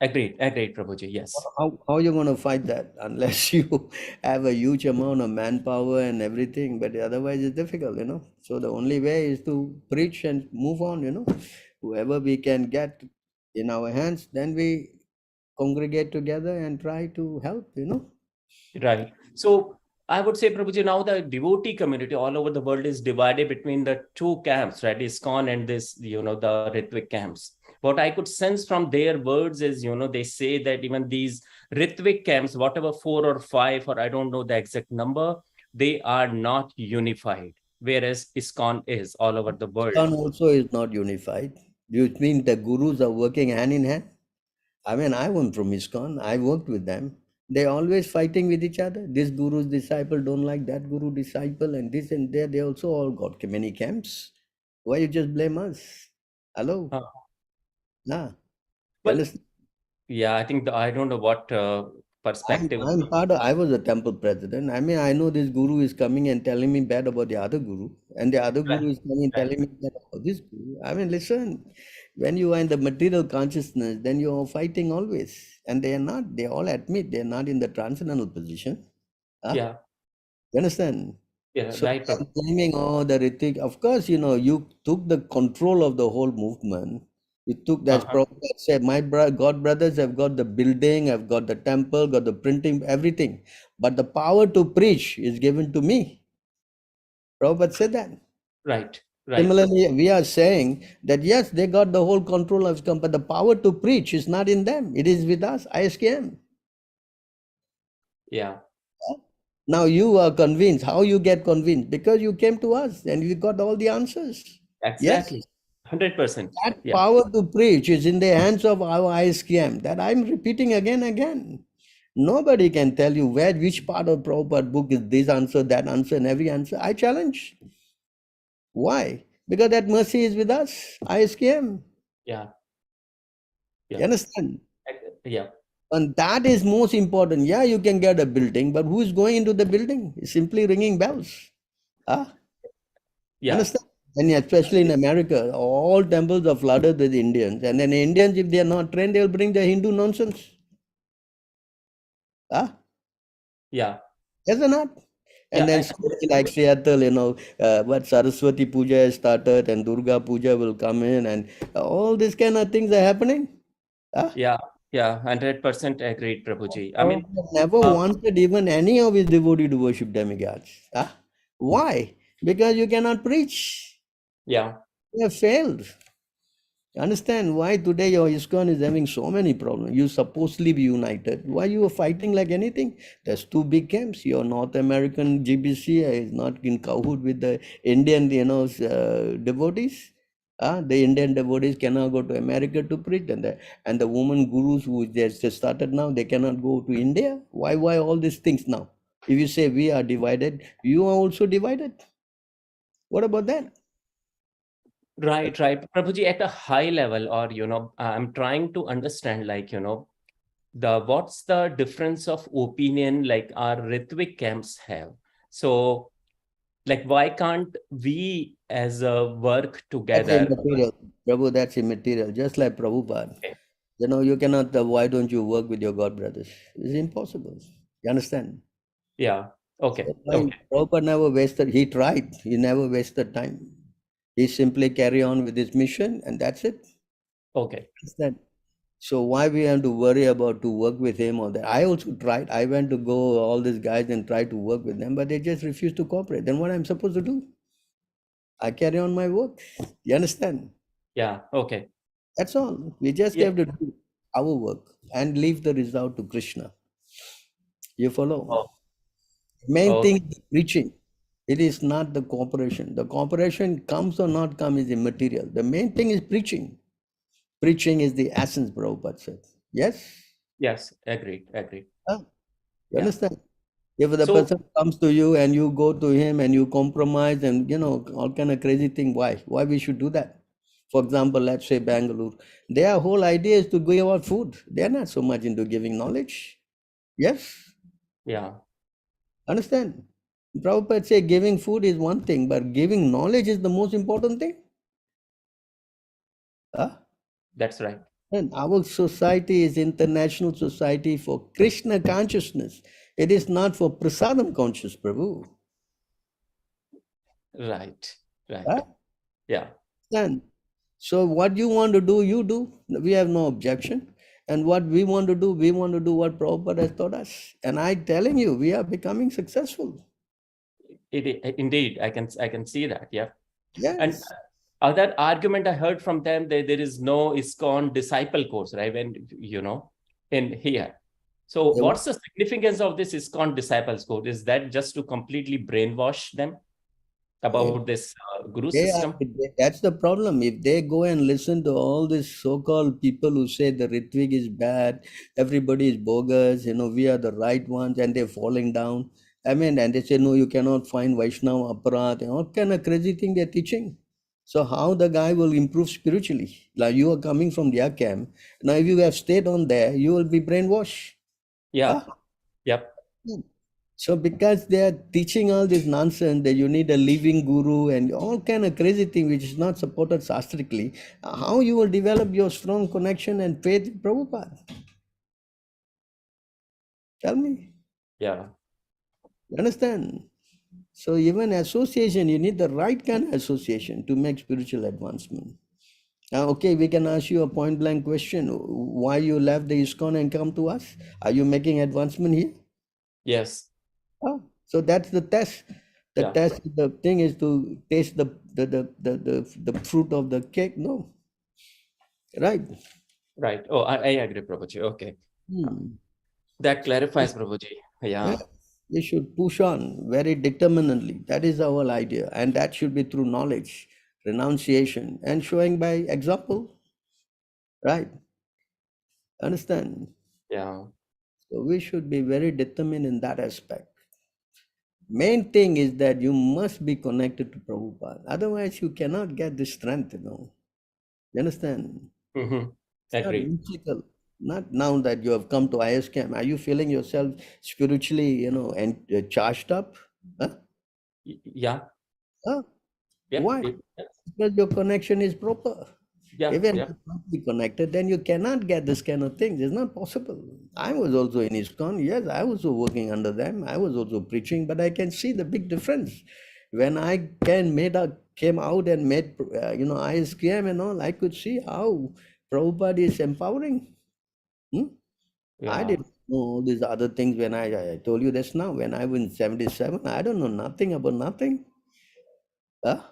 Agreed, Prabhuji. Yes. How are you going to fight that unless you have a huge amount of manpower and everything? But otherwise, it's difficult, So the only way is to preach and move on, Whoever we can get in our hands, then we congregate together and try to help, Right. So I would say, Prabhuji, now the devotee community all over the world is divided between the two camps, right? ISKCON and this, the Ritvik camps. What I could sense from their words is, they say that even these Ritvik camps, whatever 4 or 5, or I don't know the exact number, they are not unified, whereas ISKCON is all over the world. ISKCON also is not unified. Which means the gurus are working hand in hand. I mean, I went from ISKCON. I worked with them. They're always fighting with each other. This guru's disciple don't like that guru disciple, and this and that. They also all got many camps. Why you just blame us? Hello? Nah. Well, yeah, I think I don't know what perspective. I was a temple president. I mean, I know this guru is coming and telling me bad about the other guru, and the other guru is coming and telling me bad about this guru. I mean, listen, when you are in the material consciousness, then you are fighting always. And they are not, they all admit they are not in the transcendental position. Yeah. You understand? Yeah, so right. Claiming, the Ritik, of course, you took the control of the whole movement. You took that. Prabhupada said, my God brothers have got the building, have got the temple, got the printing, everything. But the power to preach is given to me. Prabhupada said that. Right. Similarly, we are saying that yes, they got the whole control of ISKCON, but the power to preach is not in them. It is with us, ISKM. Yeah. Now you are convinced. How you get convinced? Because you came to us and you got all the answers. Exactly. Yes? 100%. That power to preach is in the hands of our ISKM. That I'm repeating again and again. Nobody can tell you which part of Prabhupada book is this answer, that answer, and every answer. I challenge. Why? Because that mercy is with us, ISKM. Yeah. You understand? Yeah. And that is most important. Yeah, you can get a building, but who is going into the building? It's simply ringing bells. Yeah. Understand? And especially in America, all temples are flooded with Indians. And then Indians, if they are not trained, they'll bring the Hindu nonsense. Yeah. Yes or not? And then like Seattle, what Saraswati Puja has started and Durga Puja will come in and all these kind of things are happening. Yeah, 100% agreed, Prabhuji. I mean, never wanted even any of his devotee to worship demigods. Why? Because you cannot preach. Yeah. You have failed. Understand why today your ISKCON is having so many problems. You supposedly be united. Why you are fighting like anything? There's two big camps. Your North American GBC is not in cahoot with the Indian, devotees. The Indian devotees cannot go to America to preach, and the woman gurus who just started now, they cannot go to India. Why all these things now? If you say we are divided, you are also divided. What about that? Right. Prabhuji, at a high level, or, I'm trying to understand, like, what's the difference of opinion like our Ritvik camps have? So, like, why can't we as a work That's together? immaterial. Prabhu, that's immaterial. Just like Prabhupada. Okay. You cannot, why don't you work with your God brothers? It's impossible. You understand? Yeah. Okay. So Prabhupada never wasted, he tried, he never wasted time. He simply carry on with his mission and that's it. Okay. Understand? So why we have to worry about to work with him or that? I also tried. I went to go all these guys and try to work with them, but they just refuse to cooperate. Then what I'm supposed to do? I carry on my work. You understand? Yeah. Okay. That's all. We just Yeah. have to do our work and leave the result to Krishna. You follow? Oh, Main thing okay. is preaching. It is not the cooperation. The cooperation comes or not come is immaterial. The main thing is preaching. Preaching is the essence, Prabhupada said. Yes? Yes. Agreed. You Yeah. understand? If the So, person comes to you and you go to him and you compromise and all kind of crazy thing, why? Why we should do that? For example, let's say Bangalore. Their whole idea is to give out food. They're not so much into giving knowledge. Yes? yeah, Understand? Prabhupada say giving food is one thing, but giving knowledge is the most important thing. Huh? that's right. And our society is international society for Krishna consciousness. It is not for prasadam conscious, Prabhu. Right. Huh? Yeah. Then, so what you want to do, you do. We have no objection. And what we want to do what Prabhupada has taught us. And I'm telling you, we are becoming successful. Indeed, I can see that. Yeah. And Yes. other argument I heard from them that there is no ISKCON disciple course, right? When in here. So They what's the significance of this ISKCON disciples course? Is that just to completely brainwash them about this guru system? That's the problem. If they go and listen to all these so-called people who say the Ritvik is bad, everybody is bogus, we are the right ones, and they're falling down. I mean, and they say, no, you cannot find Vaishnava aparat, and all kind of crazy thing they're teaching. So how the guy will improve spiritually? Like you are coming from their camp. Now, if you have stayed on there, you will be brainwashed. Yeah. Huh? Yep. So because they are teaching all this nonsense that you need a living guru and all kind of crazy thing which is not supported sastrically, how you will develop your strong connection and faith in Prabhupada? Tell me. Yeah. You understand? So even association, you need the right kind of association to make spiritual advancement. Okay, we can ask you a point blank question. Why you left the ISKCON and come to us? Are you making advancement here? Yes. So that's the test. The Yeah. test, the thing is to taste the fruit of the cake. No, right? Right. Oh, I agree, Prabhuji. Okay. That clarifies, Prabhuji. Yeah. We should push on very determinedly. That is our whole idea, and that should be through knowledge, renunciation, and showing by example. Right? Understand? Yeah. So we should be very determined in that aspect. Main thing is that you must be connected to Prabhupada. Otherwise, you cannot get the strength, You understand? Mm-hmm. It's not Agree. mystical. Not now that you have come to ISKM. Are you feeling yourself spiritually, and charged up? Huh? Yeah. Huh? Yeah. Why? Because your connection is proper. Yeah. Even Yeah. if you're not be connected, then you cannot get this kind of things. It's not possible. I was also in ISKCON. Yes, I was also working under them. I was also preaching, but I can see the big difference. When I came out and met, ISKM and all, I could see how Prabhupada is empowering. I Yeah. didn't know all these other things when I told you this now. When I was in 77, I don't know nothing about nothing. Huh?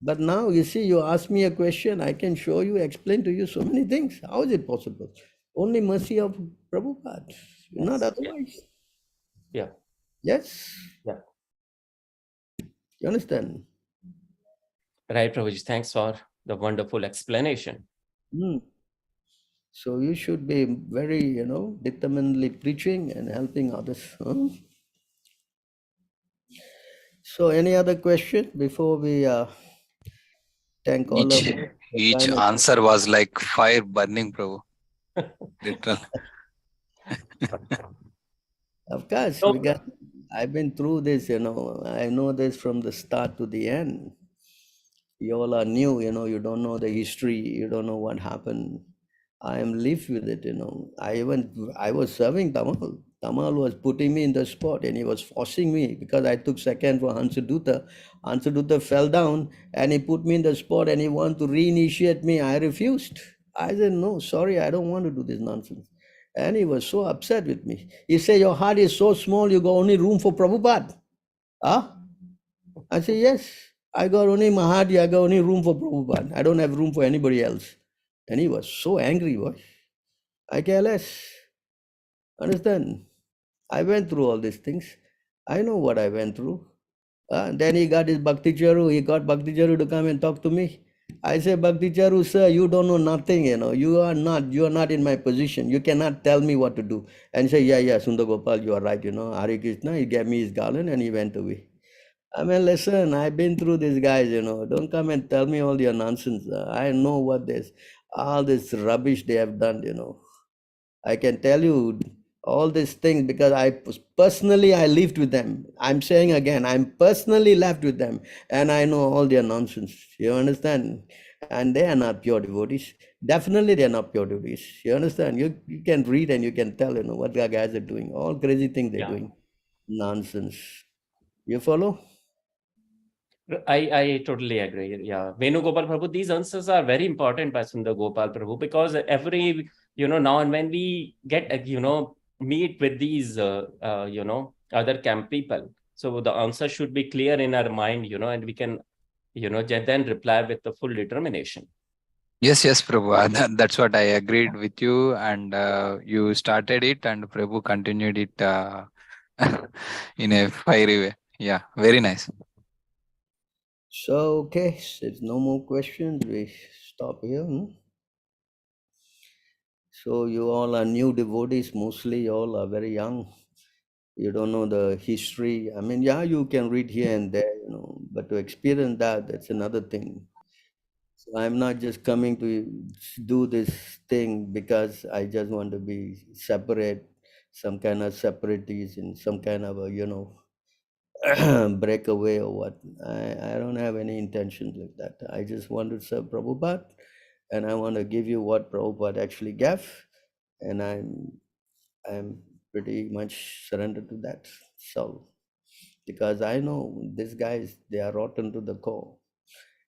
But now, you see, you ask me a question, I can show you, explain to you so many things. How is it possible? Only mercy of Prabhupada, not otherwise. Yeah. Yes. Yeah. You understand? Right, Prabhuji. Thanks for the wonderful explanation. So you should be very, determinedly preaching and helping others. Huh? So any other question before we thank all of you? Each answer was like fire burning, Prabhu. Literal. Of course, I've been through this, I know this from the start to the end. You all are new, you don't know the history, you don't know what happened. I am lived with it, I was serving Tamal. Tamal was putting me in the spot and he was forcing me because I took second for Hansadutta. Hansadutta fell down and he put me in the spot and he wanted to reinitiate me. I refused. I said, no, sorry, I don't want to do this nonsense. And he was so upset with me. He said, your heart is so small, you got only room for Prabhupada. Huh? I said, yes, I got only Mahadi, I got only room for Prabhupada. I don't have room for anybody else. And he was so angry, boy. I care less. Understand? I went through all these things. I know what I went through. Then he got his Bhakti Charu. He got Bhakti Charu to come and talk to me. I say, Bhakti Charu, sir, you don't know nothing, You are not in my position. You cannot tell me what to do. And he say, yeah, Sundar Gopal, you are right, Hare Krishna. He gave me his garland and he went away. I mean, listen, I've been through these guys, Don't come and tell me all your nonsense. I know what all this rubbish they have done, I can tell you all these things because I lived with them. I'm saying again, I'm personally left with them and I know all their nonsense. You understand? And they are not pure devotees. Definitely they are not pure devotees. You understand? You can read and you can tell, what the guys are doing. All crazy things they're doing. Nonsense. You follow? I totally agree. Yeah. Venu Gopal Prabhu, these answers are very important by Sundar Gopal Prabhu because every, now and when we get, meet with these, other camp people. So the answer should be clear in our mind, and we can, then reply with the full determination. Yes, Prabhu. That's what I agreed with you. And you started it and Prabhu continued it in a fiery way. Yeah, very nice. So, okay, there's no more questions. We stop here. So you all are new devotees, mostly you all are very young. You don't know the history. I mean, yeah, you can read here and there, but to experience that's another thing. So I'm not just coming to do this thing because I just want to be separate, some kind of separatist, some kind of a, breakaway or what. I don't have any intentions like that. I just want to serve Prabhupada and I want to give you what Prabhupada actually gave. And I'm pretty much surrendered to that. So, because I know these guys, they are rotten to the core.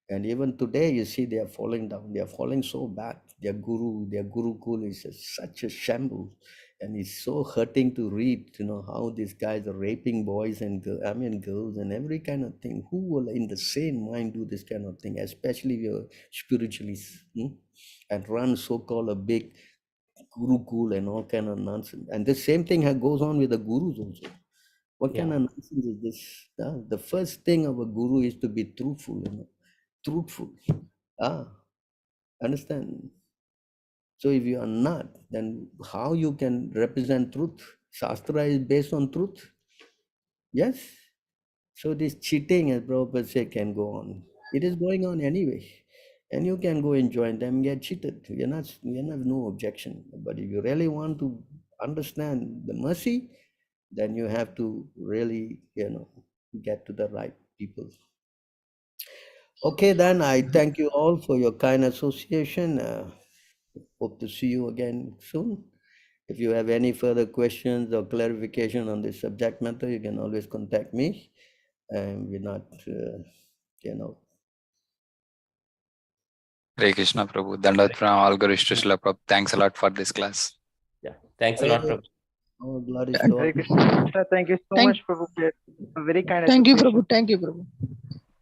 And even today, you see, they are falling down. They are falling so bad. Their Gurukul is such a shambles. And it's so hurting to read, how these guys are raping boys and girls and every kind of thing. Who will in the sane mind do this kind of thing, especially if you're spiritualists, and run so-called a big Gurukul and all kind of nonsense. And the same thing goes on with the gurus also. What kind of nonsense is this? The first thing of a guru is to be truthful, truthful. Understand? So if you are not, then how you can represent truth? Shastra is based on truth. Yes. So this cheating, as Prabhupada said, can go on. It is going on anyway. And you can go and join them and get cheated. We have no objection. But if you really want to understand the mercy, then you have to really, get to the right people. Okay, then I thank you all for your kind association. Hope to see you again soon. If you have any further questions or clarification on this subject matter, you can always contact me. And we're not, Hare Krishna Prabhu. Dandavat Pranam, all Guru Srila Prabhu. Thanks a lot for this class. Yeah. Thanks a lot, Prabhu. Oh, glory to all. Hare Krishna. Thank you so much, Prabhu. A very kind Thank you, association. Prabhu. Thank you, Prabhu.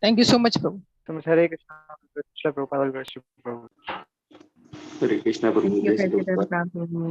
Thank you so much, Prabhu. So much. Hare Krishna. Krishna Prabhupada. Hare Krishna, Prabhu. Thank you, Jai Shri Prabhupada. President Prabhu.